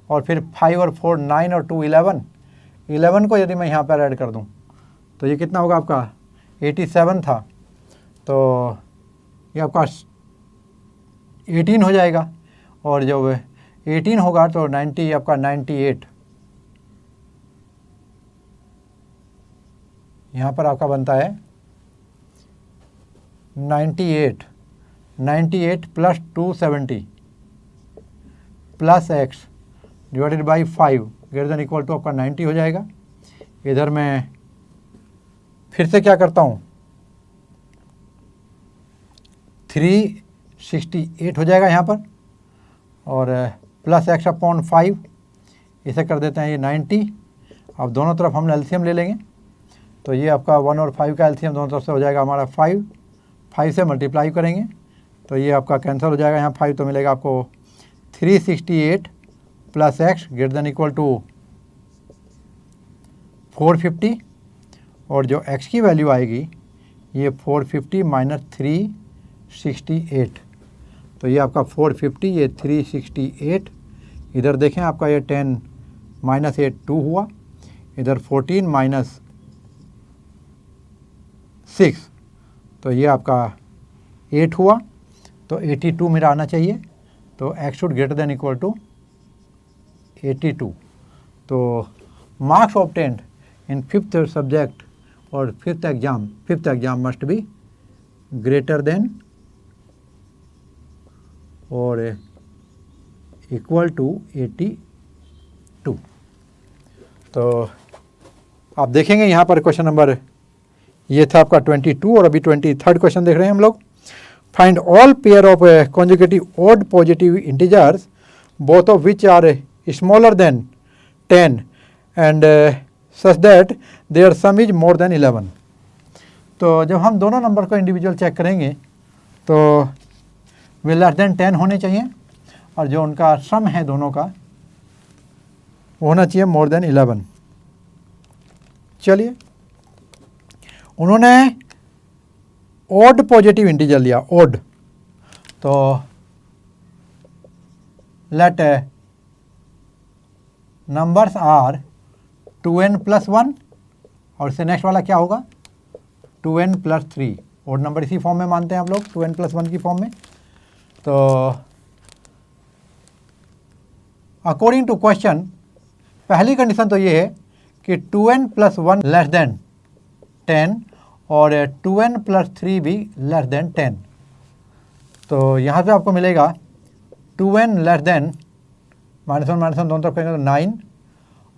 और फिर 5 और 4 9 और 2 11, 11 को यदि मैं यहाँ पर ऐड कर दूँ तो ये कितना होगा आपका 87 था, तो ये आपका 18 हो जाएगा, और जब 18 होगा तो 90 आपका 98, यहाँ पर आपका बनता है 98 plus 270 plus x divided by 5 greater than equal to आपका 90 हो जाएगा। इधर मैं फिर से क्या करता हूँ, 368 हो जाएगा यहाँ पर, और प्लस एक्स अपॉन 5, इसे कर देते हैं ये 90। अब दोनों तरफ हम एलसीएम ले लेंगे, तो ये आपका 1 और 5 का एलसीएम दोनों तरफ से हो जाएगा हमारा 5, 5 से मल्टीप्लाई करेंगे तो ये आपका कैंसिल हो जाएगा, यहाँ 5 तो मिलेगा आपको 368 plus x greater than equal to 450, और जो x की वैल्यू आएगी ये 450 माइनस 368, तो ये आपका 450, ये 368, इधर देखें आपका ये 10 माइनस 8 2 हुआ, इधर 14 माइनस 6, तो ये आपका 8 हुआ, तो 82 मेरा आना चाहिए, तो x should greater than equal to 82। तो marks obtained in 5th subject और 5th exam must be greater than और इक्वल टू 82। तो आप देखेंगे यहाँ पर क्वेश्चन नंबर, ये था आपका 22 और अभी 23rd क्वेश्चन देख रहे हैं हम लोग। Find all pair of conjugative odd positive integers both of which are smaller than 10 and such that their sum is more than 11। तो जब हम दोनों नंबर को इंडिविजुअल चेक करेंगे तो वे लेस देन 10 होने चाहिए, और जो उनका सम है दोनों का वो होना चाहिए मोर देन 11। चलिए, उन्होंने ऑड पॉजिटिव इंटीजर लिया, ऑड, तो let numbers are 2n plus 1, और इससे नेक्स्ट वाला क्या होगा 2n प्लस 3। ऑड नंबर इसी फॉर्म में मानते हैं आप लोग, 2n प्लस 1 की फॉर्म में। तो अकॉर्डिंग टू क्वेश्चन पहली कंडीशन तो ये है कि 2n प्लस 1 लेस देन 10 और 2n + 3 भी लेस देन 10। तो यहाँ से आपको मिलेगा 2n लेस देन -1 दोनों तरफ करेंगे तो 9,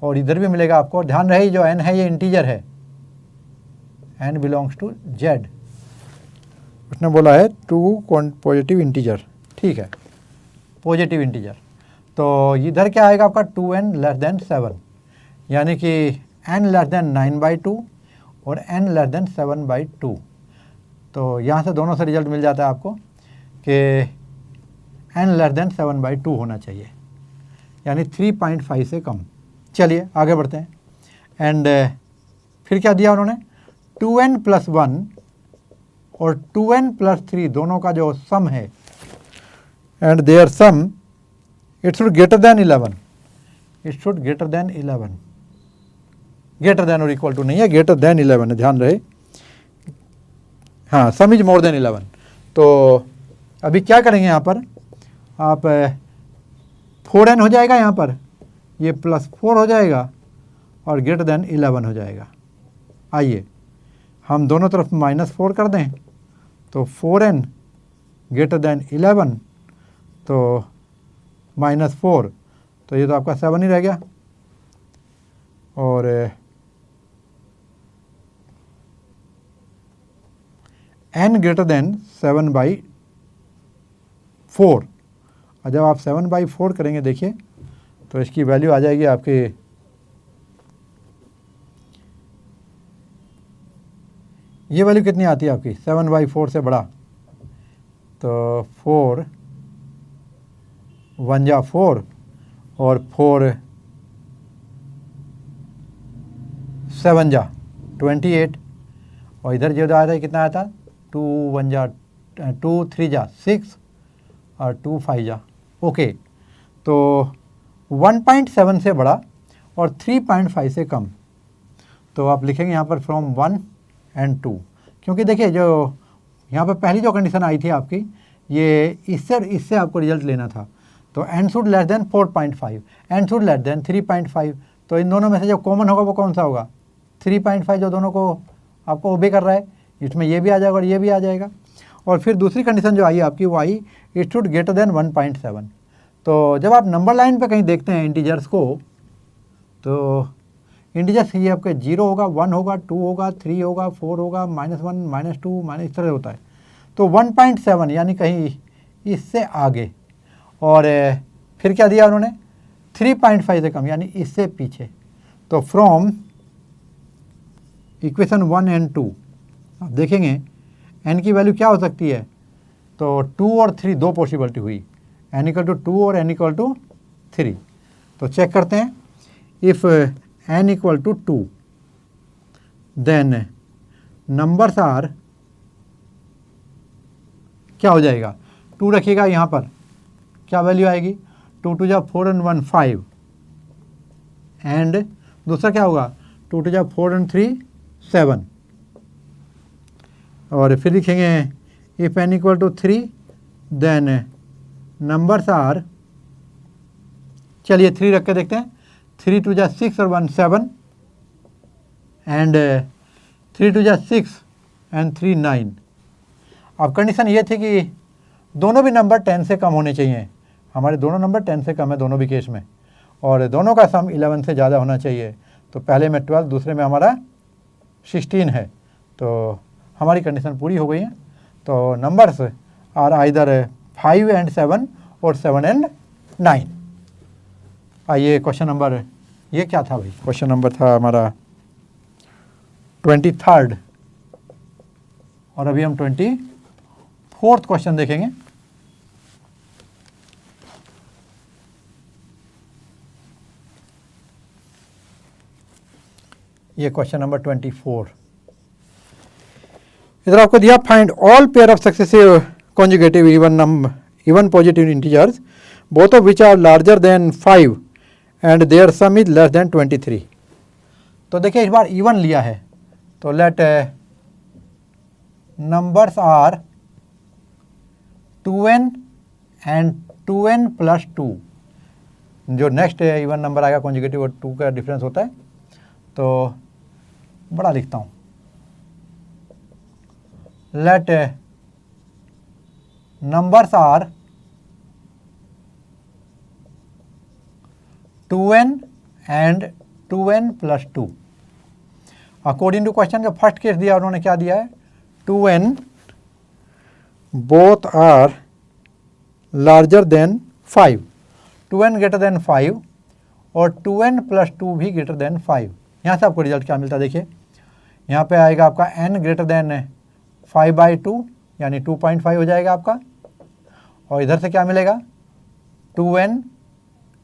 और इधर भी मिलेगा आपको। ध्यान रहे जो n है ये इंटीजर है, n बिलोंग्स टू z। उसने बोला है 2 पॉजिटिव इंटीजर, ठीक है, पॉजिटिव इंटीजर। तो इधर क्या आएगा आपका 2n लेस देन 7, यानी कि n लेस देन 9/2 और n लेस देन 7/2। तो यहाँ से दोनों से रिजल्ट मिल जाता है आपको कि n लेस देन 7/2 होना चाहिए, यानी 3.5 से कम। चलिए आगे बढ़ते हैं। एंड फिर क्या दिया उन्होंने, 2n + 1 और 2n + 3 दोनों का जो सम है, and their sum it should greater than 11, it should greater than 11, greater than और इक्वल टू नहीं है, ग्रेटर देन 11 है, ध्यान रहे। हाँ, सम इज मोर देन 11। तो अभी क्या करेंगे यहाँ पर, आप 4n हो जाएगा, यहाँ पर ये +4 हो जाएगा और ग्रेटर देन 11 हो जाएगा। आइए हम दोनों तरफ -4 कर दें, तो 4n ग्रेटर देन 11, तो -4, तो ये तो आपका 7 ही रह गया। और n ग्रेटर देन 7/4, और जब आप 7/4 करेंगे देखिए तो इसकी वैल्यू आ जाएगी आपकी, ये वैल्यू कितनी आती है आपकी 7/4 से बड़ा, तो 4 1 जा 4 और 4 7 जा 28, और इधर जो आया था कितना आया था 2 1 जा 2 3 जा 6 और 2 5 जा। ओके, तो 1.7 से बड़ा और 3.5 से कम, तो आप लिखेंगे यहाँ पर फ्रॉम 1 and 2, क्योंकि देखिए जो यहाँ पर पहली जो कंडीशन आई थी आपकी, ये इससे आपको रिजल्ट लेना था। तो n should less than 4.5, n should less than 3.5, तो इन दोनों में से जो कॉमन होगा वो कौन सा होगा 3.5, जो दोनों को आपको ओबे कर रहा है, इसमें ये भी आ जाएगा और ये भी आ जाएगा। और फिर दूसरी कंडीशन जो आई आपकी वो आई इट शुड ग्रेटर देन 1.7। तो जब आप नंबर लाइन पे कहीं देखते हैं इंटीजर्स को, तो इंटीजर्स ये आपके 0 होगा, 1 होगा, 2 होगा, 3 होगा, 4 होगा, -1 -2 इस तरह होता है। तो 1.7 यानी कहीं इससे आगे, और फिर क्या दिया उन्होंने 3.5 से कम यानी इससे पीछे। तो फ्रॉम इक्वेशन 1 and 2 आप देखेंगे n की वैल्यू क्या हो सकती है, तो 2 और 3 दो पॉसिबिलिटी हुई, n = 2 और n = 3। तो चेक करते हैं, if n = 2 then numbers are, क्या हो जाएगा 2 रखिएगा यहाँ पर, क्या वैल्यू आएगी 2 2 जा 4 and 1 5, एंड दूसरा क्या होगा 2 2 जा 4 and 3 7, और फिर लिखेंगे if n = 3 then numbers are, चलिए 3 रख के देखते हैं, 3 2 जा 6 और 1 7, एंड 3 2 जा 6 and 3 9। अब कंडीशन ये थी कि दोनों भी नंबर 10 से कम होने चाहिए, हमारे दोनों नंबर 10 से कम है दोनों भी केस में, और दोनों का सम 11 से ज़्यादा होना चाहिए। तो पहले में 12, दूसरे में हमारा 16 है, तो हमारी कंडीशन पूरी हो गई है। तो नंबर्स आर आइदर 5 and 7 और 7 and 9। आइए क्वेश्चन नंबर, ये क्या था भाई, क्वेश्चन नंबर था हमारा 23rd, और अभी हम 24th क्वेश्चन देखेंगे। ये क्वेश्चन नंबर 24, इधर आपको दिया find all pair of successive conjugative even positive integers both of which are larger than 5 and their sum is less than 23। तो देखिए इस बार इवन लिया है, तो let numbers are 2n and 2n + 2, जो नेक्स्ट इवन नंबर आएगा conjugative और 2 का डिफरेंस होता है, तो बड़ा लिखता हूँ let numbers are 2n and 2n plus 2। According to question का फर्स्ट केस दिया उन्होंने क्या दिया है, 2n both are larger than 5, 2n greater than 5 और 2n प्लस 2 भी ग्रेटर देन 5। यहाँ से आपको रिजल्ट क्या मिलता है, देखिए यहाँ पे आएगा आपका n ग्रेटर देन 5/2 यानी 2.5 हो जाएगा आपका, और इधर से क्या मिलेगा 2n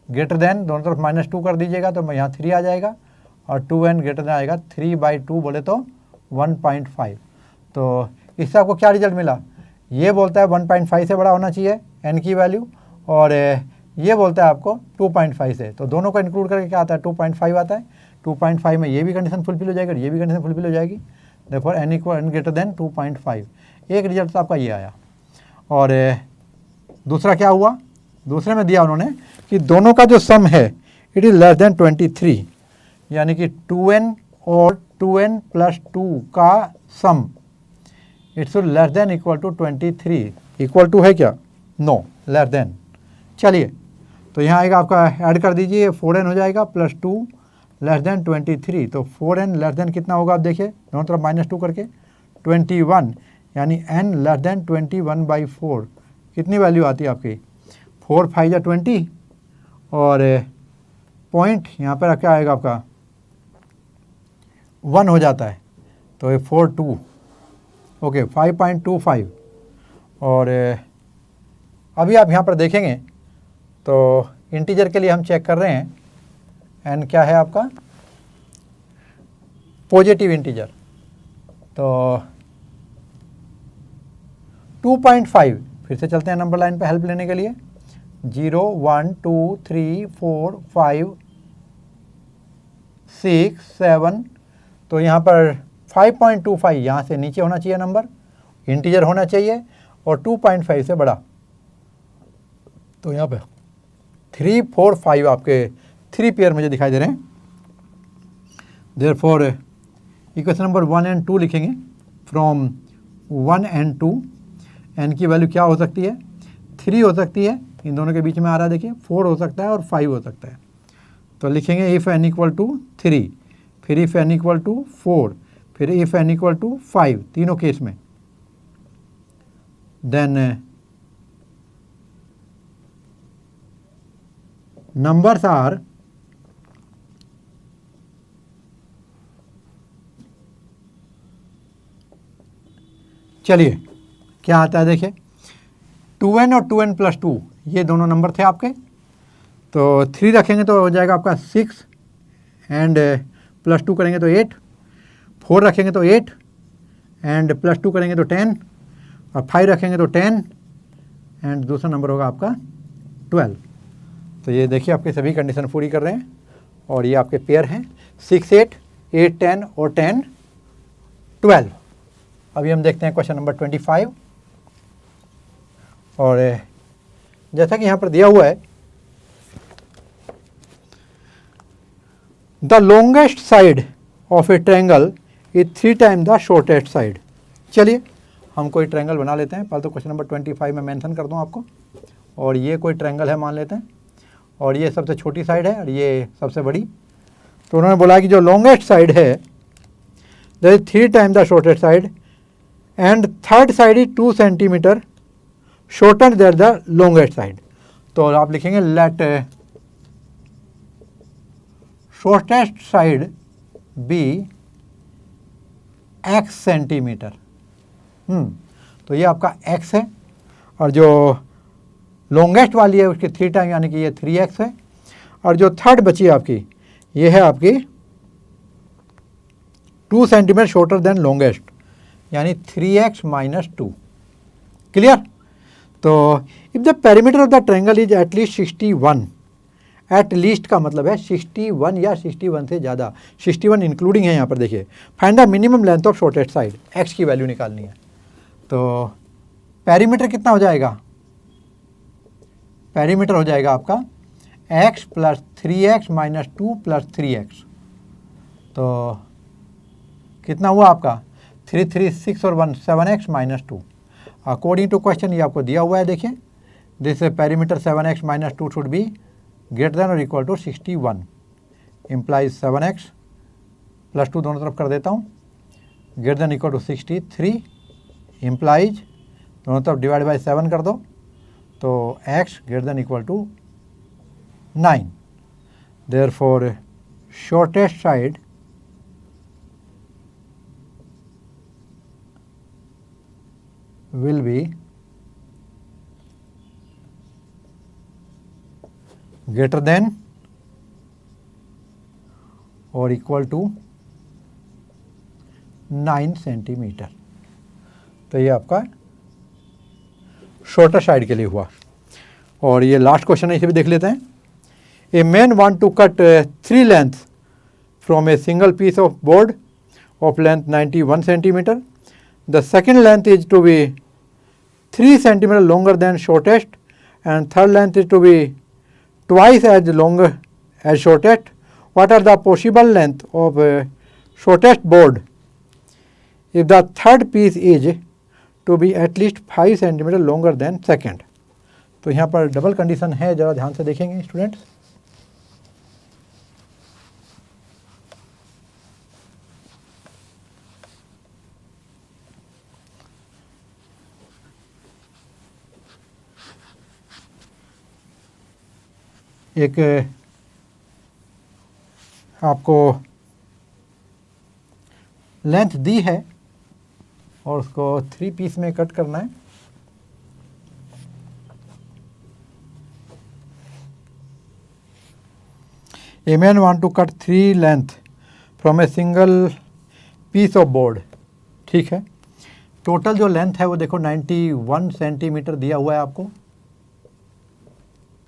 ग्रेटर देन, दोनों तरफ -2 कर दीजिएगा तो यहाँ 3 आ जाएगा, और 2n ग्रेटर देन आएगा 3/2 बोले तो 1.5। तो इससे आपको क्या रिजल्ट मिला, ये बोलता है 1.5 से बड़ा होना चाहिए n की वैल्यू, और ये बोलता है आपको 2.5 से, तो दोनों को इंक्लूड करके क्या आता है 2.5 आता है। 2.5 में ये भी कंडीशन फुलफिल हो जाएगी और ये भी कंडीशन फुलफिल हो जाएगी, देखो n ग्रेटर देन 2.5। एक रिजल्ट तो आपका ये आया। और दूसरा क्या हुआ, दूसरे में दिया उन्होंने कि दोनों का जो सम है इट इज़ लेस देन 23, यानी कि 2n और 2n प्लस 2 का sum it's less than equal to 23। Equal to है क्या, नो, लेस देन। चलिए तो यहाँ आएगा आपका, ऐड कर दीजिए, 4n हो जाएगा प्लस 2 लेस देन 23, तो 4n लेस देन कितना होगा आप देखिए, दोनों तरफ -2 करके 21, यानी n लेस देन 21/4। कितनी वैल्यू आती है आपकी, 4 5 या 20, और पॉइंट यहाँ पर क्या आएगा आपका 1 हो जाता है, तो ये 4 2 ओके 5.25। और अभी आप यहाँ पर देखेंगे तो इंटीजर के लिए हम चेक कर रहे हैं, एन क्या है आपका पॉजिटिव इंटीजर, तो 2.5। फिर से चलते हैं नंबर लाइन पे हेल्प लेने के लिए, 0 1 2 3 4 5 6 7, तो यहाँ पर 5.25 यहाँ से नीचे होना चाहिए नंबर, इंटीजर होना चाहिए, और 2.5 से बड़ा, तो यहाँ पे 3 4 5 आपके 3 पेयर मुझे दिखाई दे रहे हैं। देयरफॉर इक्वेशन नंबर 1 एंड 2 लिखेंगे, फ्रॉम 1 एंड 2 एन की वैल्यू क्या हो सकती है, 3 हो सकती है, इन दोनों के बीच में आ रहा है देखिए, 4 हो सकता है और 5 हो सकता है। तो लिखेंगे इफ़ n इक्वल टू 3, फिर इफ़ n इक्वल टू 4, फिर इफ़ n इक्वल टू 5, तीनों केस में। देन नंबर्स आर चलिए क्या आता है देखिए, 2n और 2n प्लस 2 ये दोनों नंबर थे आपके, तो 3 रखेंगे तो हो जाएगा आपका 6, एंड प्लस 2 करेंगे तो 8, 4 रखेंगे तो 8, एंड प्लस 2 करेंगे तो 10, और 5 रखेंगे तो 10, एंड दूसरा नंबर होगा आपका 12। तो ये देखिए आपके सभी कंडीशन पूरी कर रहे हैं, और ये आपके पेयर हैं 6 8 8 10 और 10 12। अभी हम देखते हैं क्वेश्चन नंबर 25, और जैसा कि यहाँ पर दिया हुआ है, the longest side of A triangle is 3 time the shortest side. चलिए हम कोई ट्रायंगल बना लेते हैं, पहले तो क्वेश्चन नंबर 25 में मेंशन कर दूं आपको, और ये कोई ट्रायंगल है मान लेते हैं, और ये सबसे छोटी साइड है और ये सबसे बड़ी। तो उन्होंने बोला कि जो लॉन्गेस्ट साइड है that is 3 time the shortest side, and third side is 2 centimetre shorter than the longest side. तो आप लिखेंगे let shortest side be x centimetre. तो ये आपका x है, और जो लॉन्गेस्ट वाली है उसकी 3 टाइम यानी कि ये 3x है, और जो थर्ड बची है आपकी ये है आपकी 2 सेंटीमीटर शॉर्टर देन लॉन्गेस्ट, यानी 3x माइनस 2। क्लियर। तो if the perimeter of the triangle is at least 61, at least का मतलब है 61 या 61 से ज़्यादा, 61 इंक्लूडिंग है यहाँ पर देखिए। Find the minimum length of shortest side, x की वैल्यू निकालनी है। तो पेरीमीटर कितना हो जाएगा, पेरीमीटर हो जाएगा आपका x plus 3x minus 2 plus 3x। तो कितना हुआ आपका 336 और 1 7x minus 2। According to question ये आपको दिया हुआ है, देखिए this perimeter 7x minus 2 should be greater than और equal to 61, implies 7x plus 2 दोनों तरफ कर देता हूँ, greater than equal to 63, implies दोनों तरफ डिवाइड बाई 7 कर दो तो x greater than equal to 9। Therefore shortest side will be greater than or equal to 9 centimetre. तो ये आपका शॉर्टर साइड के लिए हुआ। और ये लास्ट क्वेश्चन है, इसे भी देख लेते हैं। A man want to cut 3 length from a single piece of board of length 91 centimetre. The second length is to be 3 centimeter longer than shortest and third length is to be twice as long as shortest. What are the possible length of shortest board if the third piece is to be at least 5 centimeter longer than second? तो यहाँ पर double condition है, ज़रा ध्यान से देखेंगे students. एक आपको लेंथ दी है और उसको 3 पीस में कट करना है। A man want to cut 3 length from a single piece of board, ठीक है। टोटल जो लेंथ है वो देखो 91 सेंटीमीटर दिया हुआ है आपको,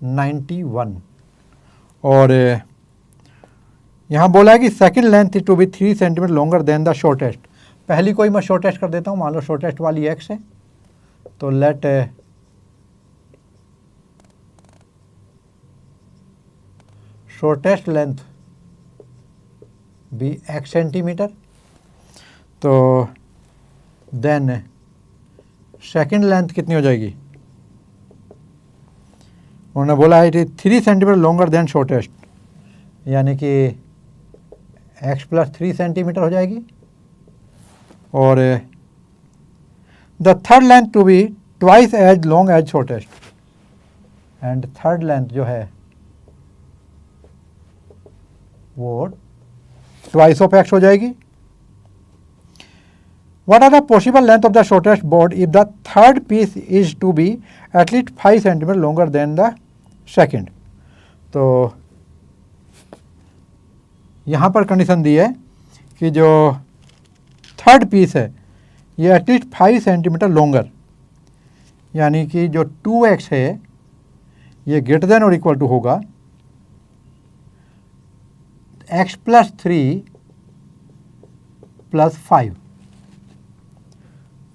91। और यहाँ बोला है कि second length is to be 3 centimetre longer than the shortest. पहली कोई मैं शॉर्टेस्ट कर देता हूँ, मान लो शॉर्टेस्ट वाली x है, तो let shortest length be x centimetre. तो देन सेकंड लेंथ कितनी हो जाएगी, उन्होंने बोला है 3 सेंटीमीटर लॉन्गर देन शॉर्टेस्ट, यानी कि x प्लस 3 सेंटीमीटर हो जाएगी। और the third length to be twice as long as shortest, and third length जो है वो ट्वाइस ऑफ x हो जाएगी। What are the possible length of the shortest board if the third piece is to be at least 5 centimeter longer than the second? तो यहाँ पर condition दी है कि जो थर्ड पीस है ये एटलीस्ट 5 सेंटीमीटर लॉन्गर, यानी कि जो 2x है ये ग्रेटर देन और इक्वल टू होगा x प्लस 3 प्लस 5।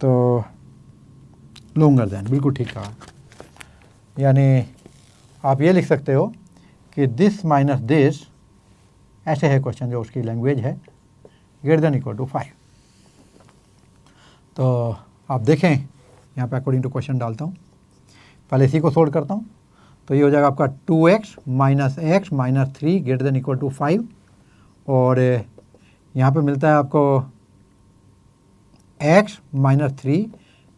तो लॉन्गर देन, बिल्कुल ठीक कहा। यानी आप ये लिख सकते हो कि दिस माइनस दिस, ऐसे है क्वेश्चन जो उसकी लैंग्वेज है, ग्रेटर देन इक्वल टू 5। तो आप देखें यहाँ पे अकॉर्डिंग टू क्वेश्चन डालता हूँ, पहले इसी को सोल्व करता हूँ। तो ये हो जाएगा आपका 2x minus x minus 3 greater than equal to 5, और यहाँ पे मिलता है आपको x minus 3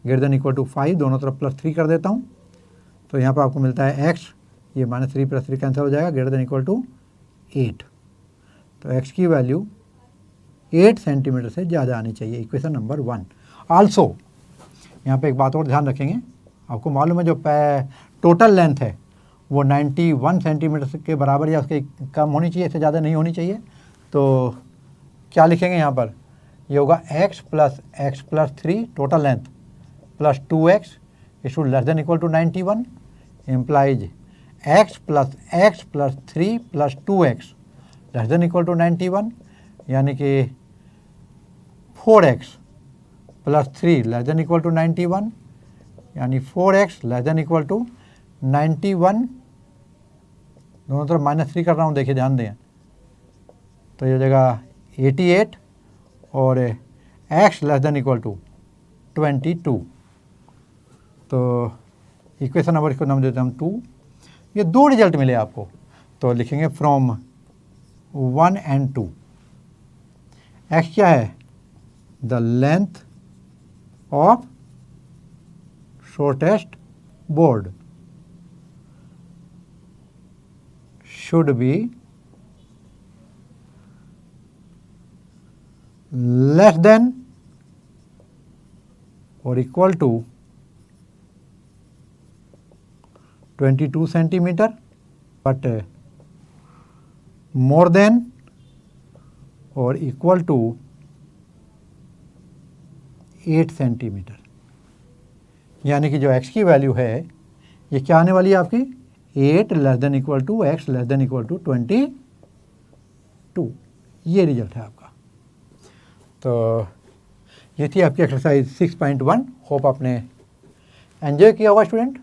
greater than equal to 5, दोनों तरफ प्लस 3 कर देता हूँ। तो यहाँ पर आपको मिलता है x, ये माइनस 3 प्लस 3 कैंसिल हो जाएगा, ग्रेटर देन इक्वल टू 8। तो x की वैल्यू 8 सेंटीमीटर से ज़्यादा आनी चाहिए, इक्वेशन नंबर 1। आल्सो यहाँ पे एक बात और ध्यान रखेंगे, आपको मालूम है जो टोटल लेंथ है वो 91 सेंटीमीटर के बराबर या उसके कम होनी चाहिए, इससे ज़्यादा नहीं होनी चाहिए। तो क्या लिखेंगे यहाँ पर, ये होगा x plus 3 total length plus 2x is to less than equal to 91, implies x plus 3 plus 2x less than equal to 91, यानी कि 4x plus 3 less than equal to 91, यानी 4x less than equal to 91। दोनों तरफ minus 3 कर रहा हूँ, देखिए ध्यान दें। तो ये हो जाएगा 88, और x less than equal to 22। तो इक्वेशन नंबर इसको नाम देते हैं हम 2। ये दो रिजल्ट मिले आपको, तो लिखेंगे फ्रॉम 1 and 2। x क्या है? The length of shortest board should be less than or equal to 22 centimeter, but more than or equal to 8 centimetre. यानी कि जो x की वैल्यू है ये क्या आने वाली है आपकी? 8 less than equal to x less than equal to 22। ये रिजल्ट है आपका। तो ये थी आपकी एक्सरसाइज 6.1। होप आपने एंजॉय किया होगा स्टूडेंट।